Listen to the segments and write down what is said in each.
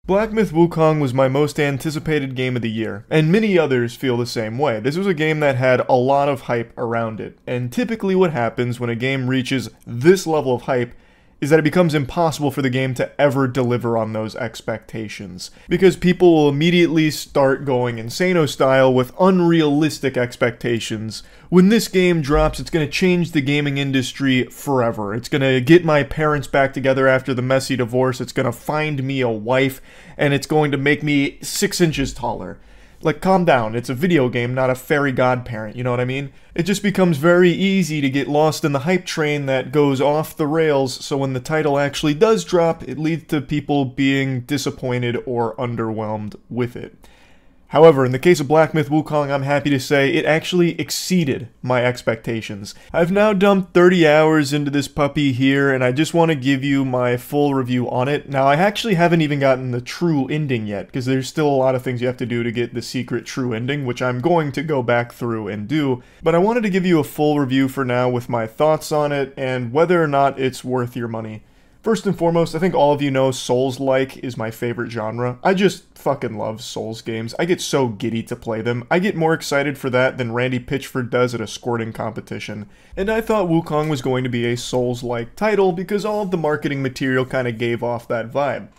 Black Myth Wukong was my most anticipated game of the year, and many others feel the same way. This was a game that had a lot of hype around it, and typically what happens when a game reaches this level of hype is that it becomes impossible for the game to ever deliver on those expectations. Because people will immediately start going insano style with unrealistic expectations. When this game drops, it's going to change the gaming industry forever. It's going to get my parents back together after the messy divorce, it's going to find me a wife, and it's going to make me 6 inches taller. Like, calm down, it's a video game, not a fairy godparent, you know what I mean? It just becomes very easy to get lost in the hype train that goes off the rails, so when the title actually does drop, it leads to people being disappointed or underwhelmed with it. However, in the case of Black Myth Wukong, I'm happy to say it actually exceeded my expectations. I've now dumped 30 hours into this puppy here, and I just want to give you my full review on it. Now, I actually haven't even gotten the true ending yet, because there's still a lot of things you have to do to get the secret true ending, which I'm going to go back through and do. But I wanted to give you a full review for now with my thoughts on it, and whether or not it's worth your money. First and foremost, I think all of you know Souls-like is my favorite genre. I just fucking love Souls games. I get so giddy to play them. I get more excited for that than Randy Pitchford does at a squirting competition. And I thought Wukong was going to be a Souls-like title because all of the marketing material kind of gave off that vibe.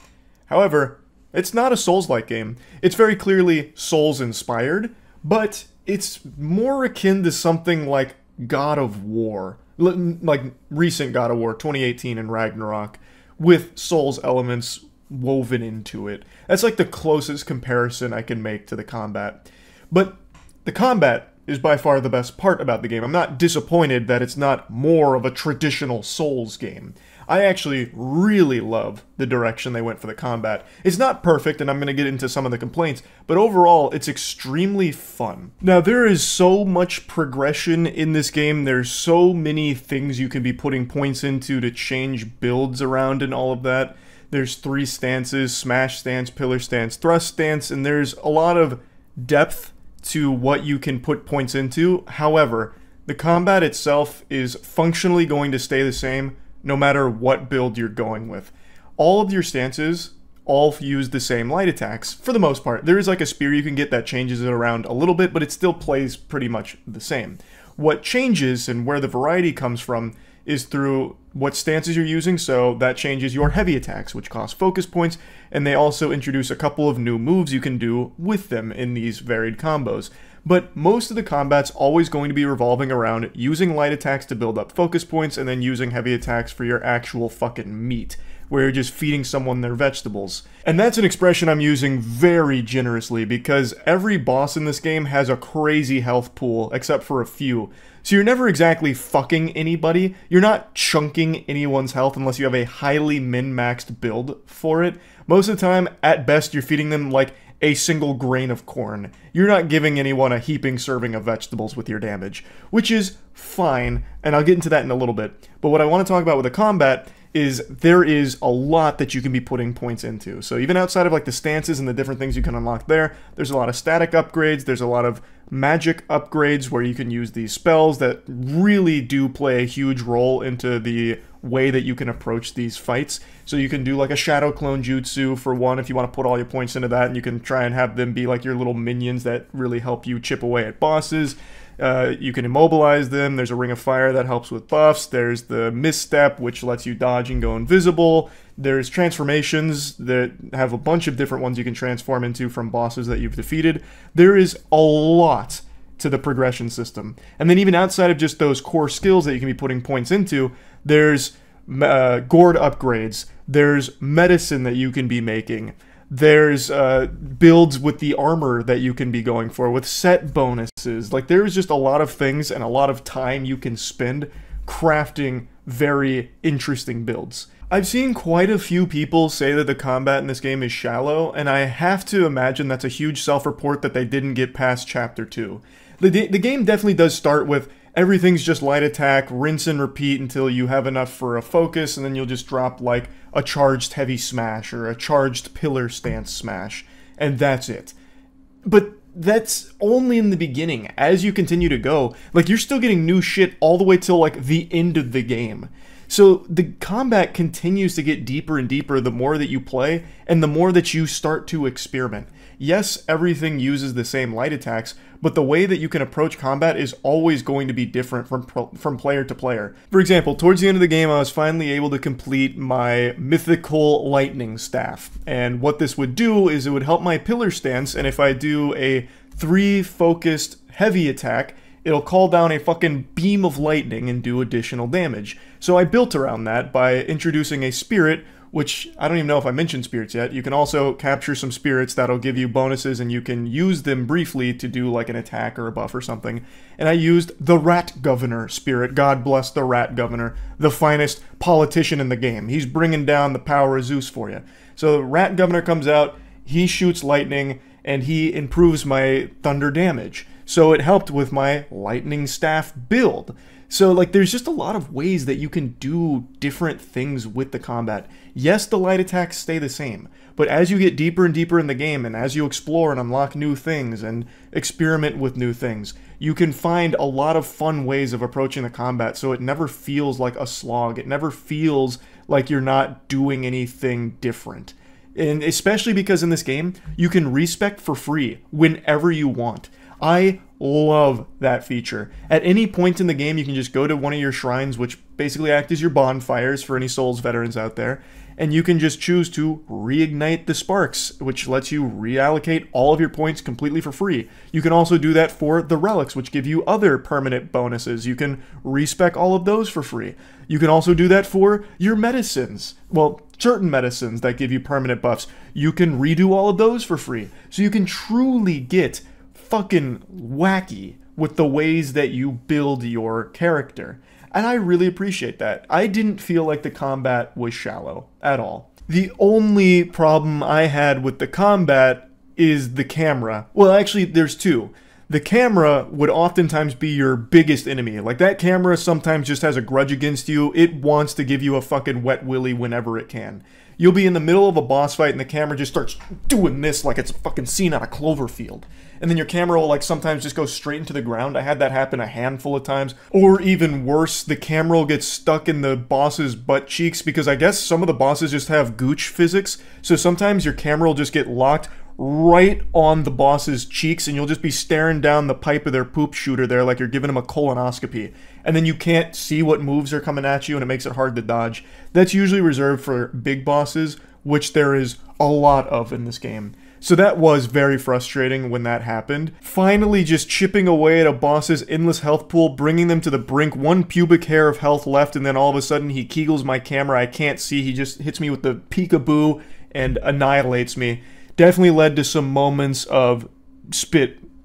However, it's not a Souls-like game. It's very clearly Souls-inspired, but it's more akin to something like God of War. Like recent God of War, 2018 and Ragnarok, with Souls elements woven into it. That's like the closest comparison I can make to the combat. But the combat is by far the best part about the game. I'm not disappointed that it's not more of a traditional Souls game. I actually really love the direction they went for the combat. It's not perfect, and I'm going to get into some of the complaints, but overall, it's extremely fun. Now, there is so much progression in this game. There's so many things you can be putting points into to change builds around and all of that. There's 3 stances: smash stance, pillar stance, thrust stance, and there's a lot of depth to what you can put points into. However, the combat itself is functionally going to stay the same no matter what build you're going with. All of your stances all use the same light attacks, for the most part. There is like a spear you can get that changes it around a little bit, but it still plays pretty much the same. What changes and where the variety comes from is through what stances you're using, so that changes your heavy attacks, which cost focus points, and they also introduce a couple of new moves you can do with them in these varied combos. But most of the combat's always going to be revolving around using light attacks to build up focus points, and then using heavy attacks for your actual fucking meat, where you're just feeding someone their vegetables. And that's an expression I'm using very generously, because every boss in this game has a crazy health pool, except for a few. So you're never exactly fucking anybody. You're not chunking anyone's health unless you have a highly min-maxed build for it. Most of the time, at best, you're feeding them like a single grain of corn. You're not giving anyone a heaping serving of vegetables with your damage, which is fine, and I'll get into that in a little bit. But what I want to talk about with the combat is there is a lot that you can be putting points into. So even outside of like the stances and the different things you can unlock there, there's a lot of static upgrades, there's a lot of magic upgrades where you can use these spells that really do play a huge role into the way that you can approach these fights. So you can do like a shadow clone jutsu for one if you want to put all your points into that, and you can try and have them be like your little minions that really help you chip away at bosses. You can immobilize them. There's a ring of fire that helps with buffs. There's the misstep, which lets you dodge and go invisible. There's transformations that have a bunch of different ones you can transform into from bosses that you've defeated. There is a lot to the progression system. And then even outside of just those core skills that you can be putting points into, there's gourd upgrades. There's medicine that you can be making. There's builds with the armor that you can be going for, with set bonuses. Like, there's just a lot of things and a lot of time you can spend crafting very interesting builds. I've seen quite a few people say that the combat in this game is shallow, and I have to imagine that's a huge self-report that they didn't get past Chapter 2. The game definitely does start with everything's just light attack, rinse and repeat until you have enough for a focus, and then you'll just drop like a charged heavy smash or a charged pillar stance smash, and that's it. But that's only in the beginning. As you continue to go, like, you're still getting new shit all the way till like the end of the game. So the combat continues to get deeper and deeper the more that you play and the more that you start to experiment. Yes, everything uses the same light attacks, but the way that you can approach combat is always going to be different from player to player. For example, towards the end of the game, I was finally able to complete my mythical lightning staff. And what this would do is it would help my pillar stance, and if I do a 3-focused heavy attack, it'll call down a fucking beam of lightning and do additional damage. So I built around that by introducing a spirit, which I don't even know if I mentioned spirits yet. You can also capture some spirits that'll give you bonuses, and you can use them briefly to do like an attack or a buff or something. And I used the Rat Governor spirit. God bless the Rat Governor, the finest politician in the game. He's bringing down the power of Zeus for you. So the Rat Governor comes out, he shoots lightning, and he improves my thunder damage. So it helped with my lightning staff build. So like there's just a lot of ways that you can do different things with the combat. Yes, the light attacks stay the same, but as you get deeper and deeper in the game, and as you explore and unlock new things and experiment with new things, you can find a lot of fun ways of approaching the combat, so it never feels like a slog. It never feels like you're not doing anything different. And especially because in this game, you can respec for free whenever you want. I love that feature. At any point in the game, you can just go to one of your shrines, which basically act as your bonfires for any Souls veterans out there, and you can just choose to reignite the sparks, which lets you reallocate all of your points completely for free. You can also do that for the relics, which give you other permanent bonuses. You can respec all of those for free. You can also do that for your medicines. Well, certain medicines that give you permanent buffs. You can redo all of those for free. So you can truly get fucking wacky with the ways that you build your character. And I really appreciate that. I didn't feel like the combat was shallow at all. The only problem I had with the combat is the camera. Well, actually, there's two. The camera would oftentimes be your biggest enemy. Like, that camera sometimes just has a grudge against you. It wants to give you a fucking wet willy whenever it can. You'll be in the middle of a boss fight and the camera just starts doing this like it's a fucking scene on a Cloverfield. And then your camera will like sometimes just go straight into the ground. I had that happen a handful of times. Or even worse, the camera will get stuck in the boss's butt cheeks, because I guess some of the bosses just have gooch physics. So sometimes your camera will just get locked right on the boss's cheeks, and you'll just be staring down the pipe of their poop shooter there like you're giving them a colonoscopy. And then you can't see what moves are coming at you, and it makes it hard to dodge. That's usually reserved for big bosses, which there is a lot of in this game. So that was very frustrating when that happened. Finally just chipping away at a boss's endless health pool, bringing them to the brink, one pubic hair of health left, and then all of a sudden he kegels my camera. I can't see, he just hits me with the peekaboo and annihilates me. Definitely led to some moments of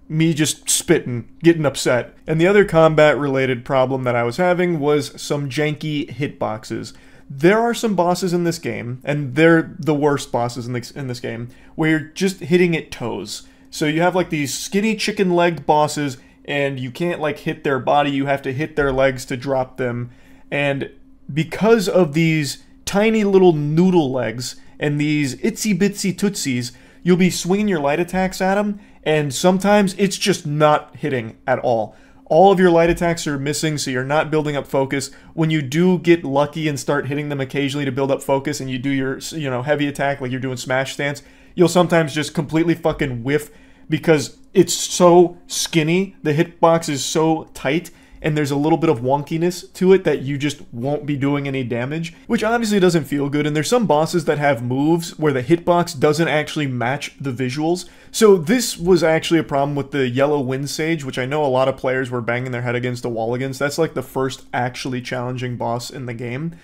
me just spitting, getting upset. And the other combat-related problem that I was having was some janky hitboxes. There are some bosses in this game, and they're the worst bosses in this game, where you're just hitting at toes. So you have like these skinny chicken-legged bosses, and you can't like hit their body, you have to hit their legs to drop them. And because of these tiny little noodle legs and these itsy-bitsy tootsies, you'll be swinging your light attacks at them, and sometimes it's just not hitting at all. All of your light attacks are missing, so you're not building up focus. When you do get lucky and start hitting them occasionally to build up focus, and you do your, heavy attack like you're doing smash stance, you'll sometimes just completely fucking whiff because it's so skinny, the hitbox is so tight, and there's a little bit of wonkiness to it that you just won't be doing any damage, which obviously doesn't feel good. And there's some bosses that have moves where the hitbox doesn't actually match the visuals. So this was actually a problem with the yellow wind sage, which I know a lot of players were banging their head against the wall against. That's like the first actually challenging boss in the game.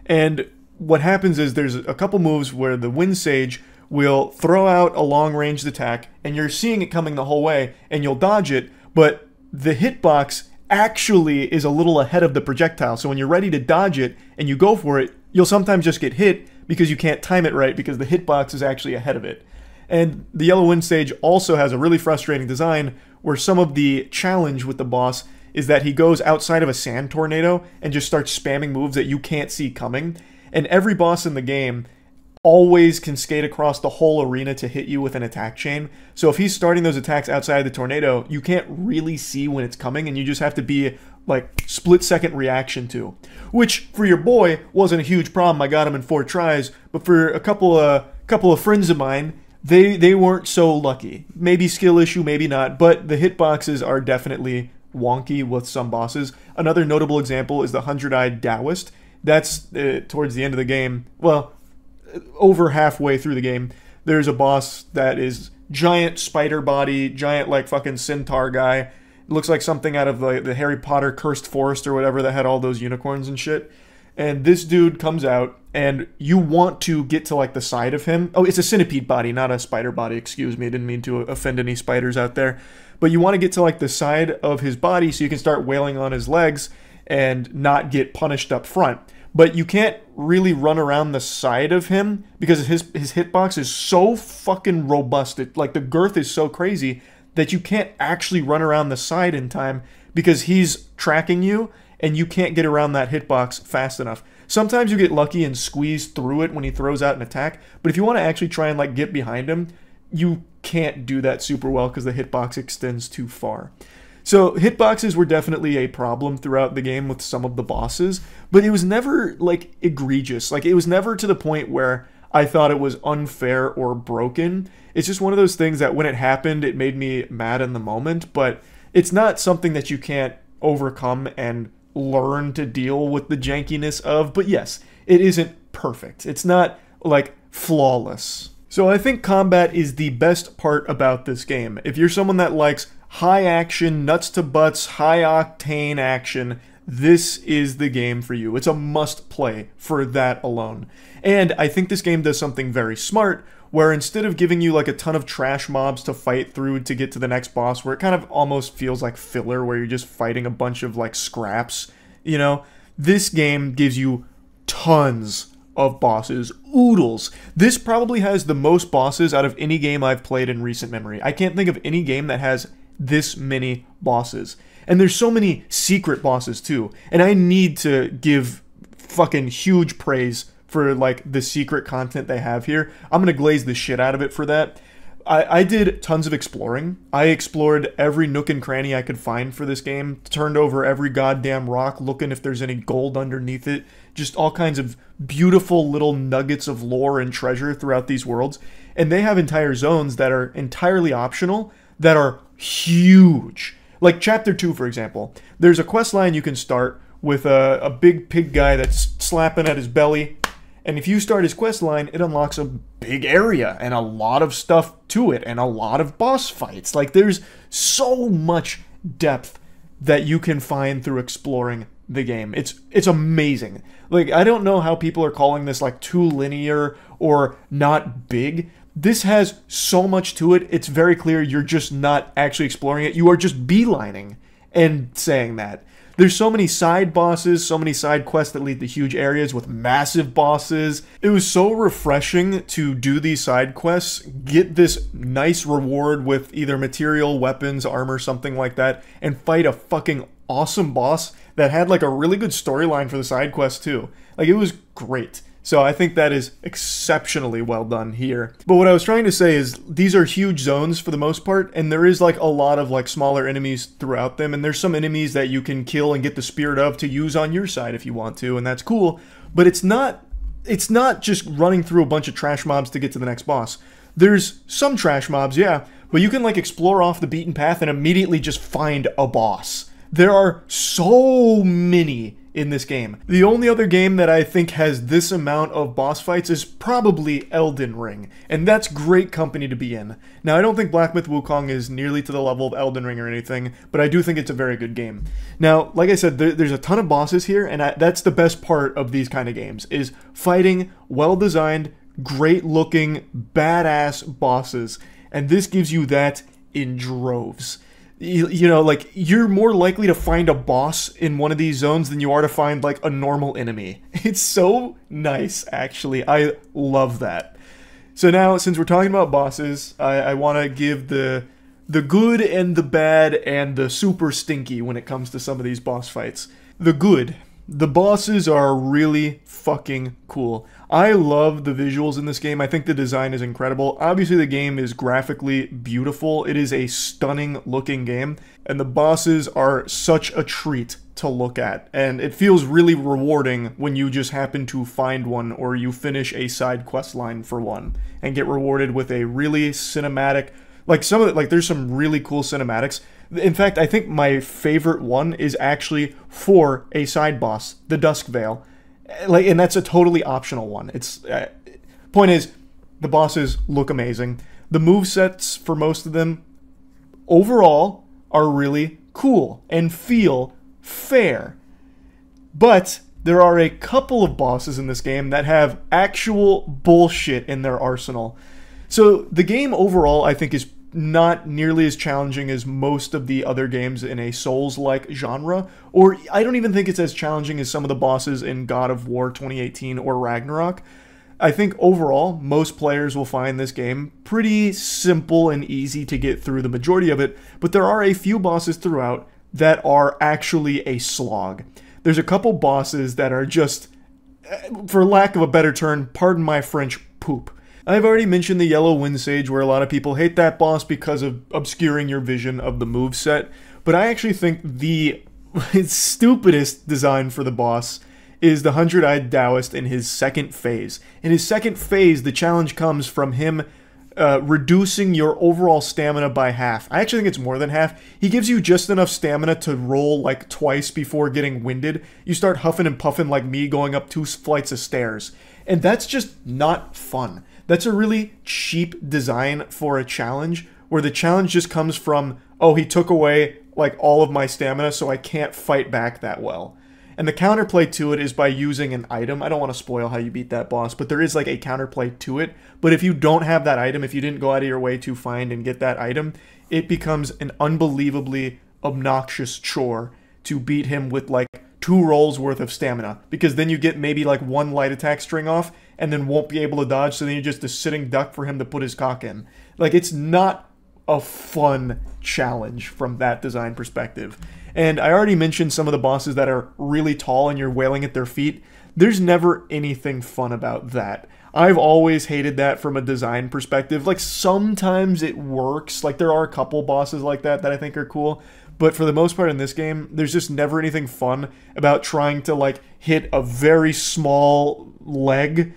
And what happens is there's a couple moves where the wind sage will throw out a long-ranged attack, and you're seeing it coming the whole way, and you'll dodge it, but the hitbox actually is a little ahead of the projectile. So when you're ready to dodge it and you go for it, you'll sometimes just get hit because you can't time it right because the hitbox is actually ahead of it. And the Yellow Wind Sage also has a really frustrating design where some of the challenge with the boss is that he goes outside of a sand tornado and just starts spamming moves that you can't see coming. And every boss in the game always can skate across the whole arena to hit you with an attack chain. So if he's starting those attacks outside the tornado, you can't really see when it's coming, and you just have to be like split-second reaction to. Which, for your boy, wasn't a huge problem. I got him in 4 tries. But for a couple of friends of mine, they weren't so lucky. Maybe skill issue, maybe not. But the hitboxes are definitely wonky with some bosses. Another notable example is the 100-eyed Taoist. That's towards the end of the game. Well, over halfway through the game, there's a boss that is giant spider body, giant like fucking centaur guy. It looks like something out of the Harry Potter Cursed Forest or whatever that had all those unicorns and shit. And this dude comes out, and you want to get to like the side of him. Oh, it's a centipede body, not a spider body. Excuse me, I didn't mean to offend any spiders out there. But you want to get to like the side of his body so you can start wailing on his legs and not get punished up front. But you can't really run around the side of him because his hitbox is so fucking robust. Like the girth is so crazy that you can't actually run around the side in time because he's tracking you and you can't get around that hitbox fast enough. Sometimes you get lucky and squeeze through it when he throws out an attack, but if you want to actually try and like get behind him, you can't do that super well because the hitbox extends too far. So hitboxes were definitely a problem throughout the game with some of the bosses, but it was never like egregious. Like it was never to the point where I thought it was unfair or broken. It's just one of those things that when it happened, it made me mad in the moment, but it's not something that you can't overcome and learn to deal with the jankiness of. But yes, it isn't perfect. It's not like flawless. So I think combat is the best part about this game. If you're someone that likes high action, nuts to butts, high octane action, this is the game for you. It's a must play for that alone. And I think this game does something very smart, where instead of giving you like a ton of trash mobs to fight through to get to the next boss, where it kind of almost feels like filler, where you're just fighting a bunch of like scraps, you know, this game gives you tons of bosses, oodles. This probably has the most bosses out of any game I've played in recent memory. I can't think of any game that has this many bosses. And there's so many secret bosses too. And I need to give fucking huge praise for like the secret content they have here. I'm gonna glaze the shit out of it for that. I did tons of exploring. I explored every nook and cranny I could find for this game, turned over every goddamn rock looking if there's any gold underneath it, just all kinds of beautiful little nuggets of lore and treasure throughout these worlds. And they have entire zones that are entirely optional that are huge. Like Chapter 2, for example. There's a quest line you can start with a big pig guy that's slapping at his belly. And if you start his quest line, it unlocks a big area and a lot of stuff to it and a lot of boss fights. Like there's so much depth that you can find through exploring the game. It's amazing. Like I don't know how people are calling this like too linear or not big. This has so much to it. It's very clear you're just not actually exploring it. You are just beelining and saying that. There's so many side bosses, so many side quests that lead to huge areas with massive bosses. It was so refreshing to do these side quests, get this nice reward with either material, weapons, armor, something like that, and fight a fucking awesome boss that had like a really good storyline for the side quest too. Like it was great. So I think that is exceptionally well done here. But what I was trying to say is these are huge zones for the most part, and there is like a lot of like smaller enemies throughout them, and there's some enemies that you can kill and get the spirit of to use on your side if you want to, and that's cool. But it's not just running through a bunch of trash mobs to get to the next boss. There's some trash mobs, yeah, but you can like explore off the beaten path and immediately just find a boss. There are so many in this game. The only other game that I think has this amount of boss fights is probably Elden Ring, and that's great company to be in. Now, I don't think Black Myth Wukong is nearly to the level of Elden Ring or anything, but I do think it's a very good game. Now, like I said, there's a ton of bosses here, and that's the best part of these kind of games, is fighting well-designed, great-looking, badass bosses, and this gives you that in droves. You know, like, you're more likely to find a boss in one of these zones than you are to find, like, a normal enemy. It's so nice, actually. I love that. So now, since we're talking about bosses, I want to give the good and the bad and the super stinky when it comes to some of these boss fights. The good. The bosses are really fucking cool. I love the visuals in this game. I think the design is incredible. Obviously, the game is graphically beautiful. It is a stunning looking game, and the bosses are such a treat to look at. And it feels really rewarding when you just happen to find one or you finish a side quest line for one and get rewarded with a really cinematic, there's some really cool cinematics. In fact, I think my favorite one is actually for a side boss, the Dusk Veil. And that's a totally optional one. Point is, the bosses look amazing. The movesets for most of them, overall, are really cool and feel fair. But there are a couple of bosses in this game that have actual bullshit in their arsenal. So the game overall, I think, is not nearly as challenging as most of the other games in a Souls-like genre, or I don't even think it's as challenging as some of the bosses in God of War 2018 or Ragnarok. I think overall, most players will find this game pretty simple and easy to get through the majority of it, but there are a few bosses throughout that are actually a slog. There's a couple bosses that are just, for lack of a better term, pardon my French, poop. I've already mentioned the Yellow Wind Sage, where a lot of people hate that boss because of obscuring your vision of the moveset, but I actually think the stupidest design for the boss is the Hundred-Eyed Taoist in his second phase. In his second phase, the challenge comes from him reducing your overall stamina by half. I actually think it's more than half. He gives you just enough stamina to roll like twice before getting winded. You start huffing and puffing like me going up 2 flights of stairs. And that's just not fun. That's a really cheap design for a challenge, where the challenge just comes from, oh, he took away like all of my stamina, so I can't fight back that well. And the counterplay to it is by using an item. I don't want to spoil how you beat that boss, but there is like a counterplay to it. But if you don't have that item, if you didn't go out of your way to find and get that item, it becomes an unbelievably obnoxious chore to beat him with like 2 rolls worth of stamina, because then you get maybe like 1 light attack string off and then won't be able to dodge, so then you're just a sitting duck for him to put his cock in. Like, it's not a fun challenge from that design perspective. And I already mentioned some of the bosses that are really tall and you're wailing at their feet. There's never anything fun about that. I've always hated that from a design perspective. Like, sometimes it works. Like, there are a couple bosses like that that I think are cool. But for the most part in this game, there's just never anything fun about trying to, like, hit a very small leg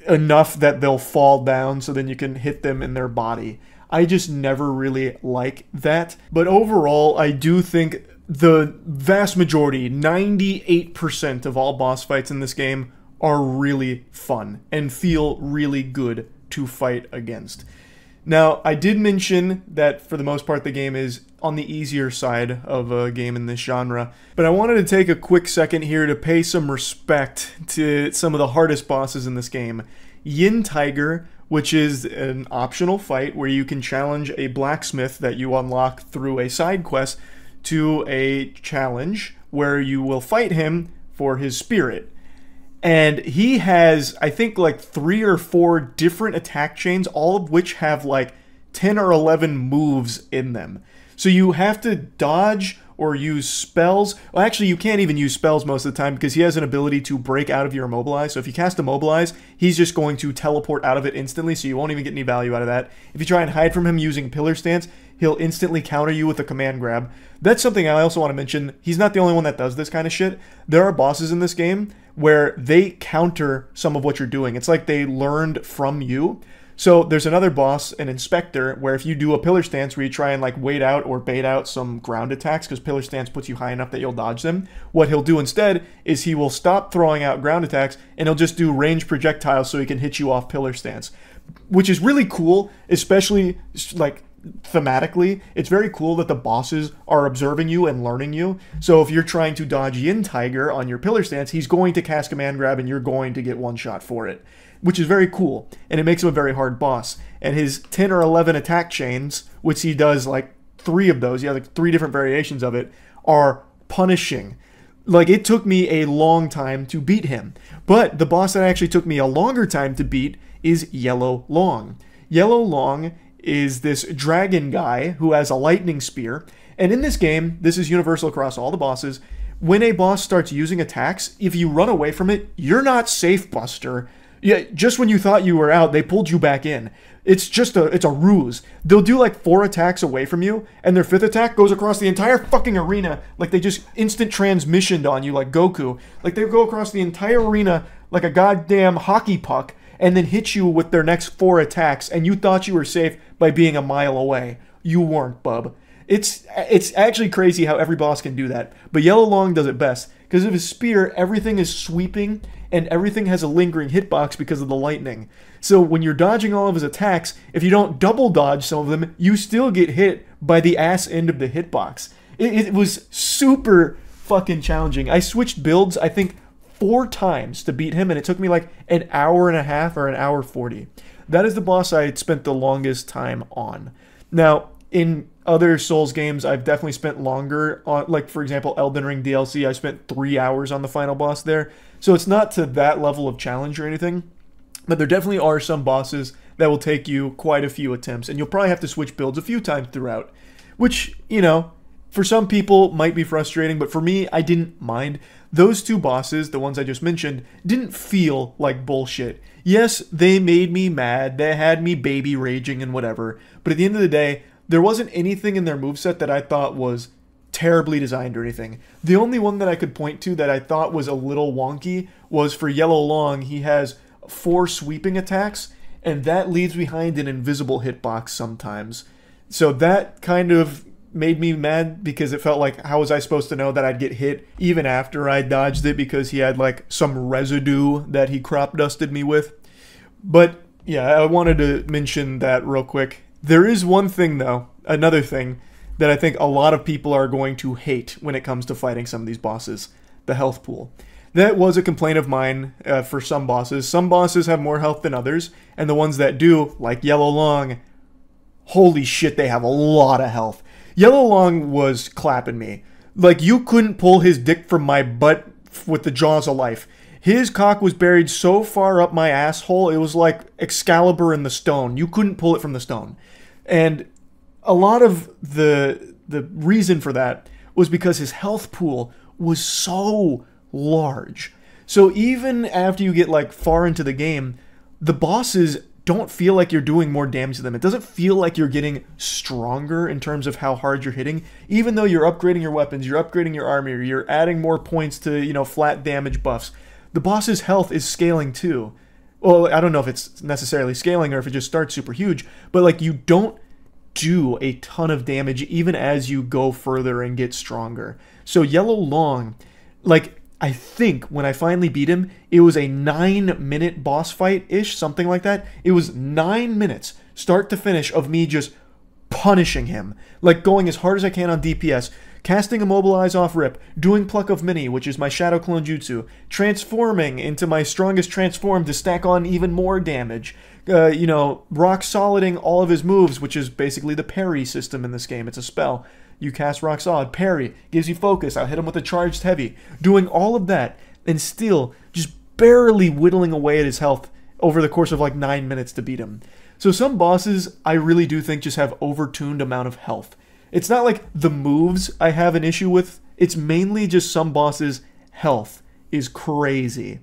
enough that they'll fall down so then you can hit them in their body. I just never really like that. But overall, I do think the vast majority, 98% of all boss fights in this game are really fun and feel really good to fight against. Now, I did mention that for the most part the game is on the easier side of a game in this genre, but I wanted to take a quick second here to pay some respect to some of the hardest bosses in this game. Yin Tiger, which is an optional fight where you can challenge a blacksmith that you unlock through a side quest to a challenge where you will fight him for his spirit. And he has, I think, like 3 or 4 different attack chains, all of which have like 10 or 11 moves in them. So you have to dodge or use spells. Well, actually, you can't even use spells most of the time because he has an ability to break out of your immobilize. So if you cast Immobilize, he's just going to teleport out of it instantly, so you won't even get any value out of that. If you try and hide from him using Pillar Stance, he'll instantly counter you with a command grab. That's something I also want to mention. He's not the only one that does this kind of shit. There are bosses in this game where they counter some of what you're doing. It's like they learned from you. So there's another boss, an Inspector, where if you do a Pillar Stance where you try and like wait out or bait out some ground attacks, because Pillar Stance puts you high enough that you'll dodge them, what he'll do instead is he will stop throwing out ground attacks and he'll just do range projectiles so he can hit you off Pillar Stance, which is really cool, especially like thematically. It's very cool that the bosses are observing you and learning you. So if you're trying to dodge Yin Tiger on your Pillar Stance, he's going to cast Command Grab and you're going to get one shot for it, which is very cool, and it makes him a very hard boss. And his 10 or 11 attack chains, which he does like 3 of those, he has like 3 different variations of it, are punishing. Like, it took me a long time to beat him. But the boss that actually took me a longer time to beat is Yellow Long. Yellow Long is this dragon guy who has a lightning spear. And in this game, this is universal across all the bosses, when a boss starts using attacks, if you run away from it, you're not safe, Buster. Yeah, just when you thought you were out, they pulled you back in. It's a ruse. They'll do like 4 attacks away from you, and their 5th attack goes across the entire fucking arena, like they just instant transmissioned on you like Goku. Like they go across the entire arena like a goddamn hockey puck, and then hit you with their next 4 attacks, and you thought you were safe by being a mile away. You weren't, bub. It's actually crazy how every boss can do that, but Yellow Long does it best. Because of his spear, everything is sweeping, and everything has a lingering hitbox because of the lightning. So when you're dodging all of his attacks, if you don't double dodge some of them, you still get hit by the ass end of the hitbox. It was super fucking challenging. I switched builds, I think, 4 times to beat him, and it took me like an hour and a half or an hour 40. That is the boss I had spent the longest time on. Now, in other Souls games, I've definitely spent longer on, like, for example, Elden Ring DLC, I spent 3 hours on the final boss there. So it's not to that level of challenge or anything, but there definitely are some bosses that will take you quite a few attempts, and you'll probably have to switch builds a few times throughout, which, you know, for some people might be frustrating, but for me, I didn't mind. Those 2 bosses, the ones I just mentioned, didn't feel like bullshit. Yes, they made me mad, they had me baby raging and whatever, but at the end of the day, there wasn't anything in their moveset that I thought was terribly designed or anything. The only one that I could point to that I thought was a little wonky was for Yellow Long. He has 4 sweeping attacks, and that leaves behind an invisible hitbox sometimes. So that kind of made me mad because it felt like, how was I supposed to know that I'd get hit even after I dodged it because he had like some residue that he crop dusted me with. But yeah, I wanted to mention that real quick. There is one thing though, another thing, that I think a lot of people are going to hate when it comes to fighting some of these bosses: the health pool. That was a complaint of mine for some bosses. Some bosses have more health than others, and the ones that do, like Yellow Long, holy shit, they have a lot of health. Yellow Long was clapping me. Like, you couldn't pull his dick from my butt with the jaws of life. His cock was buried so far up my asshole, it was like Excalibur in the stone. You couldn't pull it from the stone. And a lot of the reason for that was because his health pool was so large. So even after you get like far into the game, the bosses don't feel like you're doing more damage to them. It doesn't feel like you're getting stronger in terms of how hard you're hitting, even though you're upgrading your weapons, you're upgrading your armor, you're adding more points to, you know, flat damage buffs. The boss's health is scaling too. Well, I don't know if it's necessarily scaling or if it just starts super huge, but like, you don't do a ton of damage even as you go further and get stronger. So Yellow Long, like, I think when I finally beat him, it was a 9-minute boss fight-ish, something like that. It was 9 minutes, start to finish, of me just punishing him. Like, going as hard as I can on DPS, casting Immobilize off rip, doing Pluck of Many, which is my Shadow Clone Jutsu, transforming into my strongest transform to stack on even more damage, you know, rock soliding all of his moves, which is basically the parry system in this game. It's a spell. You cast Rock Solid, parry, gives you focus, I'll hit him with a charged heavy. Doing all of that, and still just barely whittling away at his health over the course of like 9 minutes to beat him. So some bosses, I really do think, just have overtuned amount of health. It's not like the moves I have an issue with, it's mainly just some bosses' health is crazy.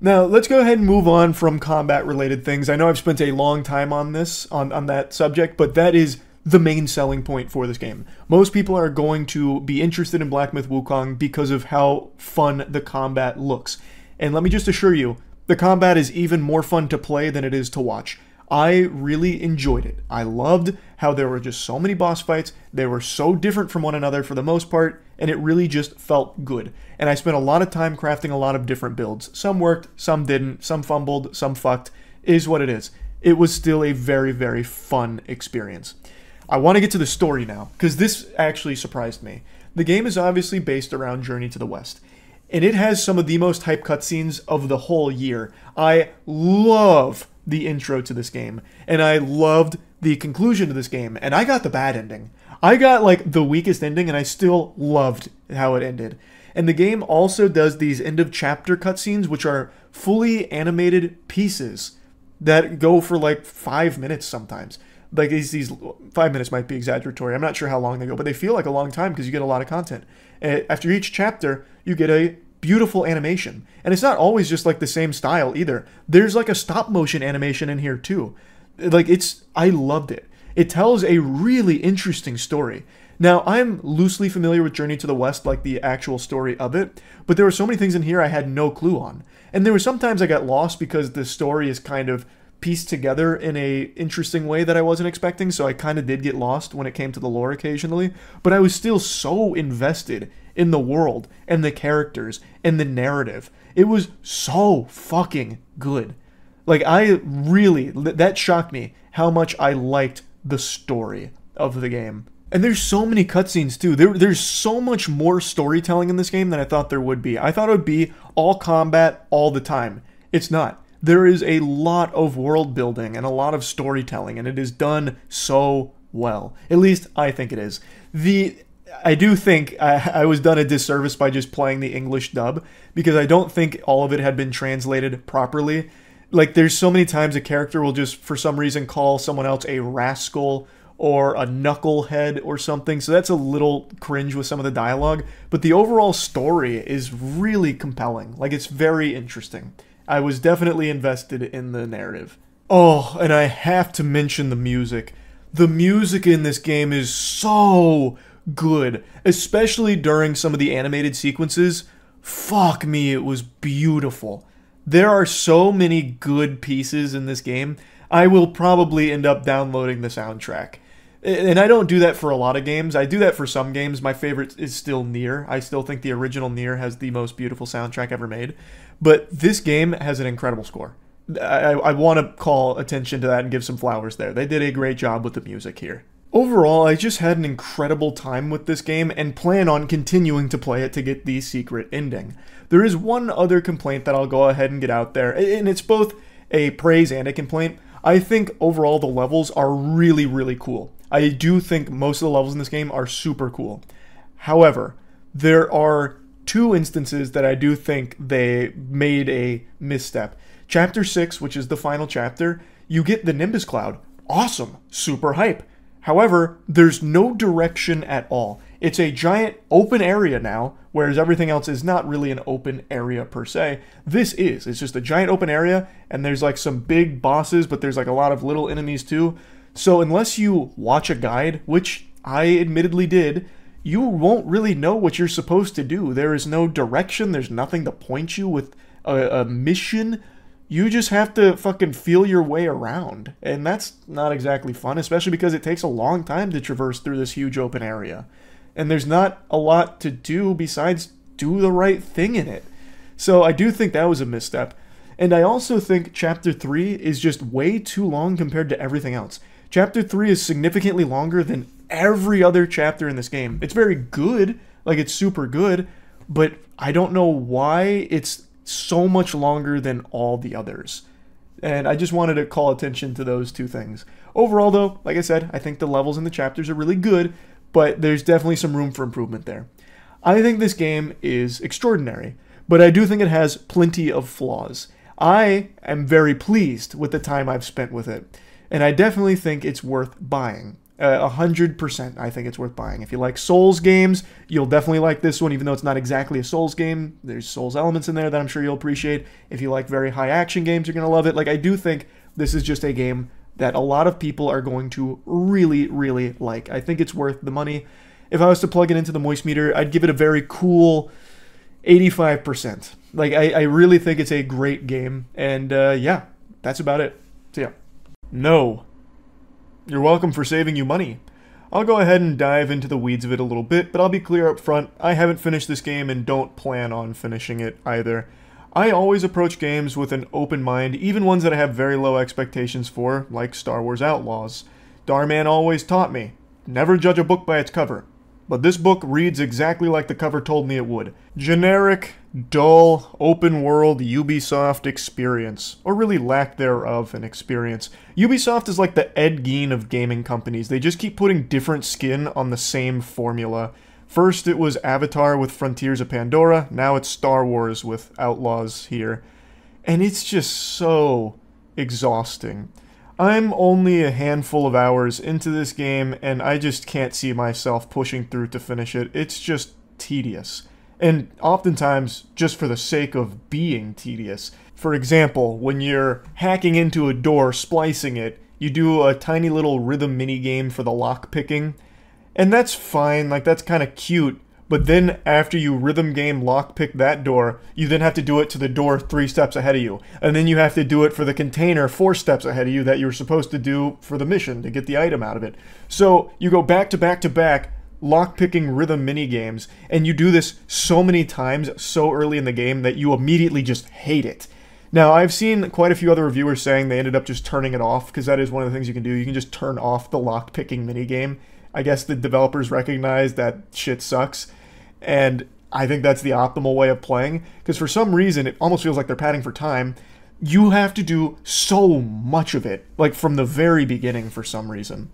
Now, let's go ahead and move on from combat-related things. I know I've spent a long time on this, on that subject, but that is the main selling point for this game. Most people are going to be interested in Black Myth Wukong because of how fun the combat looks. And let me just assure you, the combat is even more fun to play than it is to watch. I really enjoyed it. I loved how there were just so many boss fights. They were so different from one another for the most part, and it really just felt good. And I spent a lot of time crafting a lot of different builds. Some worked, some didn't, some fumbled, some fucked. It is what it is. It was still a very, very fun experience. I want to get to the story now, because this actually surprised me. The game is obviously based around Journey to the West, and it has some of the most hype cutscenes of the whole year. I love the intro to this game, and I loved the conclusion to this game, and I got the bad ending. I got like the weakest ending, and I still loved how it ended. And the game also does these end of chapter cutscenes, which are fully animated pieces that go for like 5 minutes sometimes. Like these 5 minutes might be exaggeratory. I'm not sure how long they go, but they feel like a long time because you get a lot of content. And after each chapter, you get a beautiful animation. And it's not always just like the same style either. There's like a stop motion animation in here too. Like I loved it. It tells a really interesting story. Now, I'm loosely familiar with Journey to the West, like the actual story of it, but there were so many things in here I had no clue on. And there were sometimes I got lost because the story is kind of pieced together in a interesting way that I wasn't expecting, so I kind of did get lost when it came to the lore occasionally, but I was still so invested in the world and the characters and the narrative. It was so fucking good. Like, that shocked me how much I liked the story of the game. And there's so many cutscenes too. There's so much more storytelling in this game than I thought there would be. I thought it would be all combat all the time. It's not. There is a lot of world building and a lot of storytelling, and it is done so well. At least I think it is. I do think I was done a disservice by just playing the English dub, because I don't think all of it had been translated properly. Like, there's so many times a character will just, for some reason, call someone else a rascal or a knucklehead or something, so that's a little cringe with some of the dialogue, but the overall story is really compelling. Like, it's very interesting. I was definitely invested in the narrative. Oh, and I have to mention the music. The music in this game is so good, especially during some of the animated sequences. Fuck me, it was beautiful. There are so many good pieces in this game. I will probably end up downloading the soundtrack. And I don't do that for a lot of games. I do that for some games. My favorite is still Nier. I still think the original Nier has the most beautiful soundtrack ever made. But this game has an incredible score. I want to call attention to that and give some flowers there. They did a great job with the music here. Overall, I just had an incredible time with this game and plan on continuing to play it to get the secret ending. There is one other complaint that I'll go ahead and get out there, and it's both a praise and a complaint. I think overall the levels are really, really cool. I do think most of the levels in this game are super cool. However, there are two instances that I do think they made a misstep. Chapter 6, which is the final chapter, you get the Nimbus Cloud. Awesome. Super hype. However, there's no direction at all. It's a giant open area now, whereas everything else is not really an open area per se. This is. It's just a giant open area, and there's like some big bosses, but there's like a lot of little enemies too. So unless you watch a guide, which I admittedly did, you won't really know what you're supposed to do. There is no direction. There's nothing to point you with a mission. You just have to fucking feel your way around. And that's not exactly fun, especially because it takes a long time to traverse through this huge open area. And there's not a lot to do besides do the right thing in it. So I do think that was a misstep. And I also think Chapter 3 is just way too long compared to everything else. Chapter 3 is significantly longer than every other chapter in this game. It's very good, like it's super good, but I don't know why it's so much longer than all the others. And I just wanted to call attention to those two things. Overall though, like I said, I think the levels in the chapters are really good, but there's definitely some room for improvement there. I think this game is extraordinary, but I do think it has plenty of flaws. I am very pleased with the time I've spent with it. And I definitely think it's worth buying. 100% I think it's worth buying. If you like Souls games, you'll definitely like this one, even though it's not exactly a Souls game. There's Souls elements in there that I'm sure you'll appreciate. If you like very high action games, you're going to love it. Like, I do think this is just a game that a lot of people are going to really, really like. I think it's worth the money. If I was to plug it into the Moist Meter, I'd give it a very cool 85%. Like, I really think it's a great game. And yeah, that's about it. So yeah. No. You're welcome for saving you money. I'll go ahead and dive into the weeds of it a little bit, but I'll be clear up front, I haven't finished this game and don't plan on finishing it either. I always approach games with an open mind, even ones that I have very low expectations for, like Star Wars Outlaws. Darman always taught me, never judge a book by its cover. But this book reads exactly like the cover told me it would. Generic, dull, open-world Ubisoft experience. Or really lack thereof an experience. Ubisoft is like the Ed Gein of gaming companies. They just keep putting different skin on the same formula. First it was Avatar with Frontiers of Pandora, now it's Star Wars with Outlaws here. And it's just so exhausting. I'm only a handful of hours into this game, and I just can't see myself pushing through to finish it. It's just tedious. And oftentimes, just for the sake of being tedious. For example, when you're hacking into a door, splicing it, you do a tiny little rhythm minigame for the lock picking. And that's fine, like that's kind of cute. But then after you rhythm game lockpick that door, you then have to do it to the door 3 steps ahead of you. And then you have to do it for the container 4 steps ahead of you that you were supposed to do for the mission to get the item out of it. So you go back to back to back lockpicking rhythm minigames, and you do this so many times so early in the game that you immediately just hate it. Now, I've seen quite a few other reviewers saying they ended up just turning it off, because that is one of the things you can do. You can just turn off the lockpicking minigame. I guess the developers recognize that shit sucks. And I think that's the optimal way of playing, because for some reason it almost feels like they're padding for time. You have to do so much of it, like from the very beginning for some reason.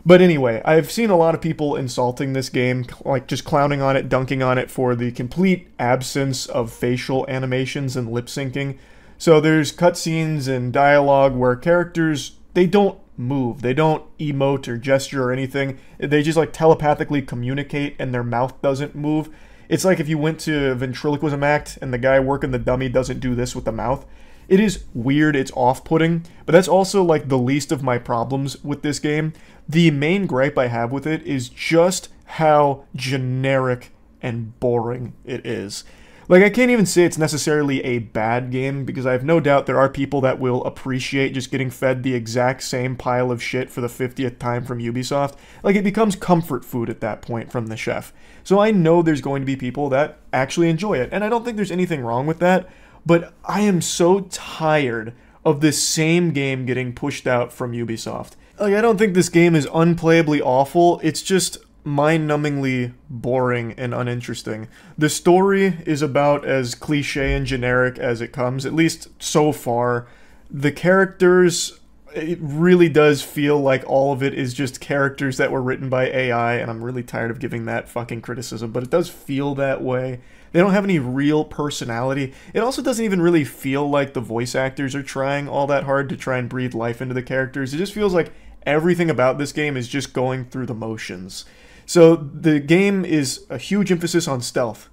But anyway, I've seen a lot of people insulting this game, like just clowning on it, dunking on it for the complete absence of facial animations and lip syncing. So there's cutscenes and dialogue where characters, they don't move. They don't emote or gesture or anything. They just like telepathically communicate and their mouth doesn't move. It's like if you went to a ventriloquism act and the guy working the dummy doesn't do this with the mouth. It is weird, it's off-putting, but that's also like the least of my problems with this game. The main gripe I have with it is just how generic and boring it is. Like, I can't even say it's necessarily a bad game, because I have no doubt there are people that will appreciate just getting fed the exact same pile of shit for the 50th time from Ubisoft. Like, it becomes comfort food at that point from the chef. So I know there's going to be people that actually enjoy it, and I don't think there's anything wrong with that, but I am so tired of this same game getting pushed out from Ubisoft. Like, I don't think this game is unplayably awful, it's just mind-numbingly boring and uninteresting. The story is about as cliche and generic as it comes, at least so far. The characters, it really does feel like all of it is just characters that were written by AI, and I'm really tired of giving that fucking criticism, but it does feel that way. They don't have any real personality. It also doesn't even really feel like the voice actors are trying all that hard to try and breathe life into the characters. It just feels like everything about this game is just going through the motions. So the game is a huge emphasis on stealth,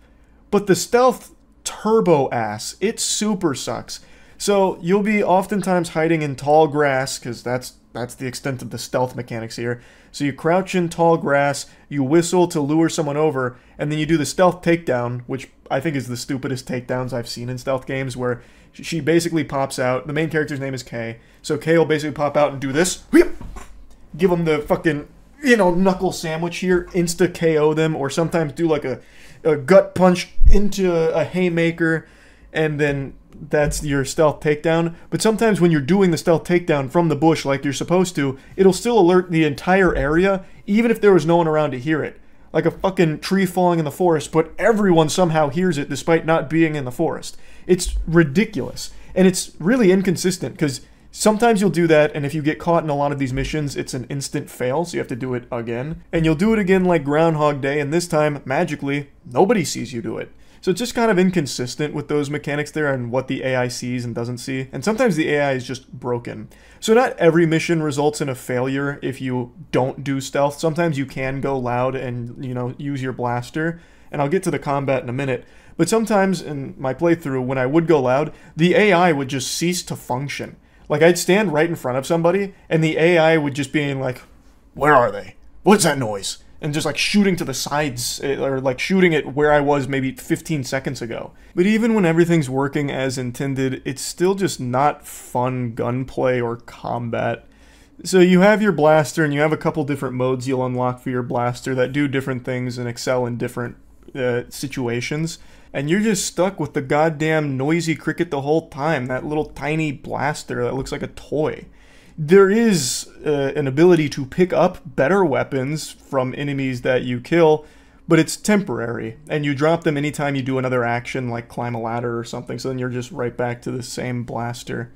but the stealth turbo ass, it super sucks. So you'll be oftentimes hiding in tall grass, because that's the extent of the stealth mechanics here. So you crouch in tall grass, you whistle to lure someone over, and then you do the stealth takedown, which I think is the stupidest takedowns I've seen in stealth games, where she basically pops out. The main character's name is Kay. So Kay will basically pop out and do this. Give them the fucking, knuckle sandwich here, insta KO them, or sometimes do like a gut punch into a haymaker, and then that's your stealth takedown. But sometimes when you're doing the stealth takedown from the bush like you're supposed to, it'll still alert the entire area, even if there was no one around to hear it. Like a fucking tree falling in the forest, but everyone somehow hears it despite not being in the forest. It's ridiculous. And it's really inconsistent, because sometimes you'll do that, and if you get caught in a lot of these missions, it's an instant fail, so you have to do it again. And you'll do it again like Groundhog Day, and this time, magically, nobody sees you do it. So it's just kind of inconsistent with those mechanics there and what the AI sees and doesn't see. And sometimes the AI is just broken. So not every mission results in a failure if you don't do stealth. Sometimes you can go loud and, use your blaster. And I'll get to the combat in a minute. But sometimes in my playthrough, when I would go loud, the AI would just cease to function. Like, I'd stand right in front of somebody, and the AI would just be like, "Where are they? What's that noise?" And just like shooting to the sides, or like shooting at where I was maybe 15 seconds ago. But even when everything's working as intended, it's still just not fun gunplay or combat. So you have your blaster, and you have a couple different modes you'll unlock for your blaster that do different things and excel in different situations. And you're just stuck with the goddamn noisy cricket the whole time, that little tiny blaster that looks like a toy. There is an ability to pick up better weapons from enemies that you kill, but it's temporary, and you drop them anytime you do another action, like climb a ladder or something, so then you're just right back to the same blaster.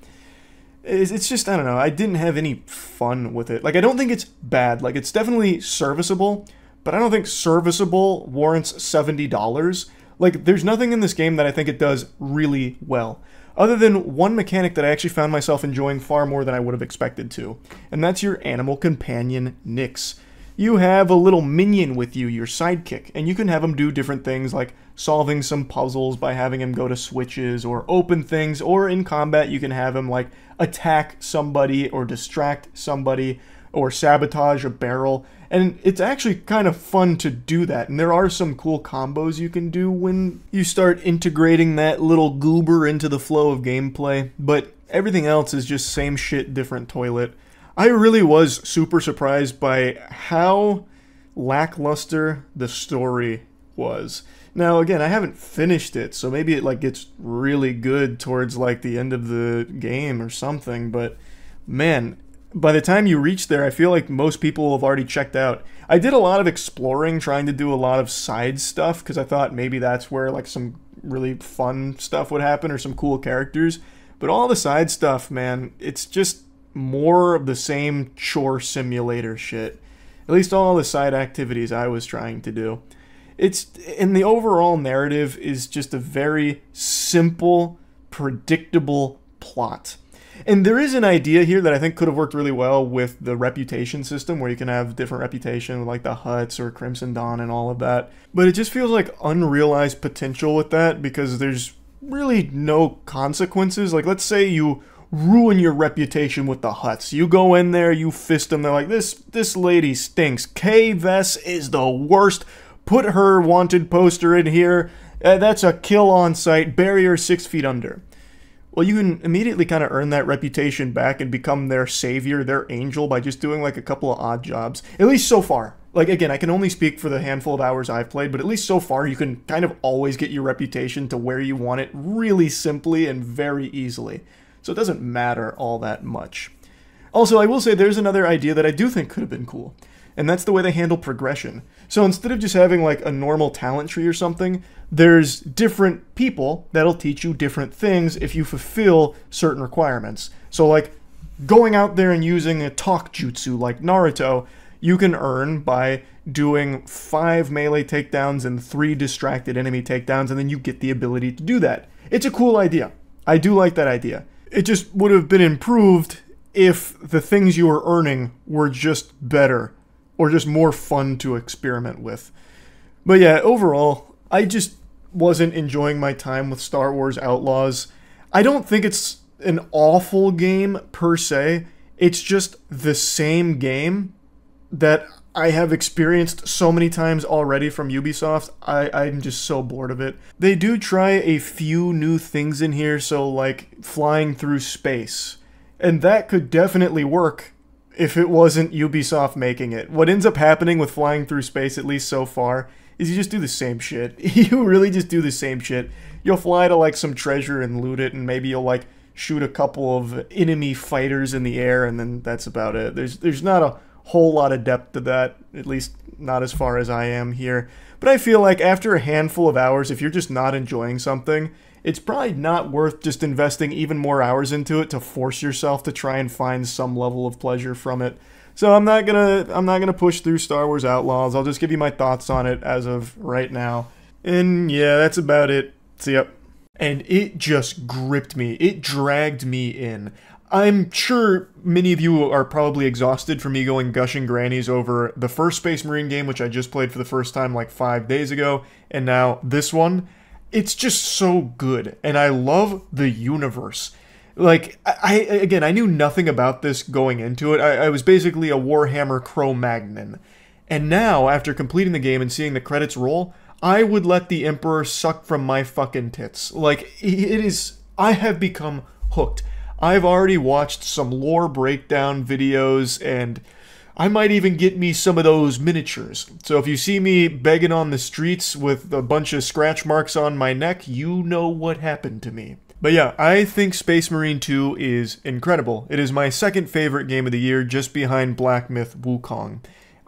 It's just, I don't know, I didn't have any fun with it. Like, I don't think it's bad. Like, it's definitely serviceable, but I don't think serviceable warrants $70. Like, there's nothing in this game that I think it does really well. other than one mechanic that I actually found myself enjoying far more than I would have expected to, and that's your animal companion, Nyx. You have a little minion with you, your sidekick, and you can have him do different things like solving some puzzles by having him go to switches or open things, or in combat you can have him like attack somebody or distract somebody or sabotage a barrel, and it's actually kind of fun to do that, and there are some cool combos you can do when you start integrating that little goober into the flow of gameplay, but everything else is just same shit, different toilet. I really was super surprised by how lackluster the story was. Now, again, I haven't finished it, so maybe it like gets really good towards like the end of the game or something, but man, by the time you reach there, I feel like most people have already checked out. I did a lot of exploring, trying to do a lot of side stuff, because I thought maybe that's where like some really fun stuff would happen or some cool characters, but all the side stuff, man, it's just more of the same chore simulator shit. At least all the side activities I was trying to do. And the overall narrative is just a very simple, predictable plot. And there is an idea here that I think could have worked really well with the reputation system, where you can have different reputation like the Huts or Crimson Dawn and all of that. But it just feels like unrealized potential with that, because there's really no consequences. Like, let's say you ruin your reputation with the Huts. You go in there, you fist them, they're like, this lady stinks. K-Vess is the worst. Put her wanted poster in here. That's a kill on sight. Bury her 6 feet under. Well, you can immediately kind of earn that reputation back and become their savior, their angel, by just doing like a couple of odd jobs. At least so far. Like, again, I can only speak for the handful of hours I've played, but at least so far you can kind of always get your reputation to where you want it really simply and very easily. So it doesn't matter all that much. Also, I will say there's another idea that I do think could have been cool, and that's the way they handle progression. So instead of just having like a normal talent tree or something, there's different people that'll teach you different things if you fulfill certain requirements. So like going out there and using a talk jutsu like Naruto, you can earn by doing 5 melee takedowns and 3 distracted enemy takedowns, and then you get the ability to do that. It's a cool idea. I do like that idea. It just would have been improved if the things you were earning were just better, or just more fun to experiment with. But yeah, overall, I just wasn't enjoying my time with Star Wars Outlaws. I don't think it's an awful game per se. It's just the same game that I have experienced so many times already from Ubisoft. I'm just so bored of it. They do try a few new things in here, so like flying through space. And that could definitely work if it wasn't Ubisoft making it. What ends up happening with flying through space, at least so far, is you just do the same shit. You really just do the same shit. You'll fly to like some treasure and loot it, and maybe you'll like shoot a couple of enemy fighters in the air, and then that's about it. There's not a whole lot of depth to that, at least not as far as I am here. But I feel like after a handful of hours, if you're just not enjoying something, it's probably not worth just investing even more hours into it to force yourself to try and find some level of pleasure from it. So I'm not gonna push through Star Wars Outlaws. I'll just give you my thoughts on it as of right now. And yeah, that's about it. See ya. And it just gripped me. It dragged me in. I'm sure many of you are probably exhausted from me going gushing grannies over the first Space Marine game, which I just played for the first time like 5 days ago, and now this one. It's just so good, and I love the universe. Like, I knew nothing about this going into it. I was basically a Warhammer Cro-Magnon. And now, after completing the game and seeing the credits roll, I would let the Emperor suck from my fucking tits. Like, I have become hooked. I've already watched some lore breakdown videos, and I might even get me some of those miniatures. So if you see me begging on the streets with a bunch of scratch marks on my neck, you know what happened to me. But yeah, I think Space Marine 2 is incredible. It is my second favorite game of the year, just behind Black Myth Wukong.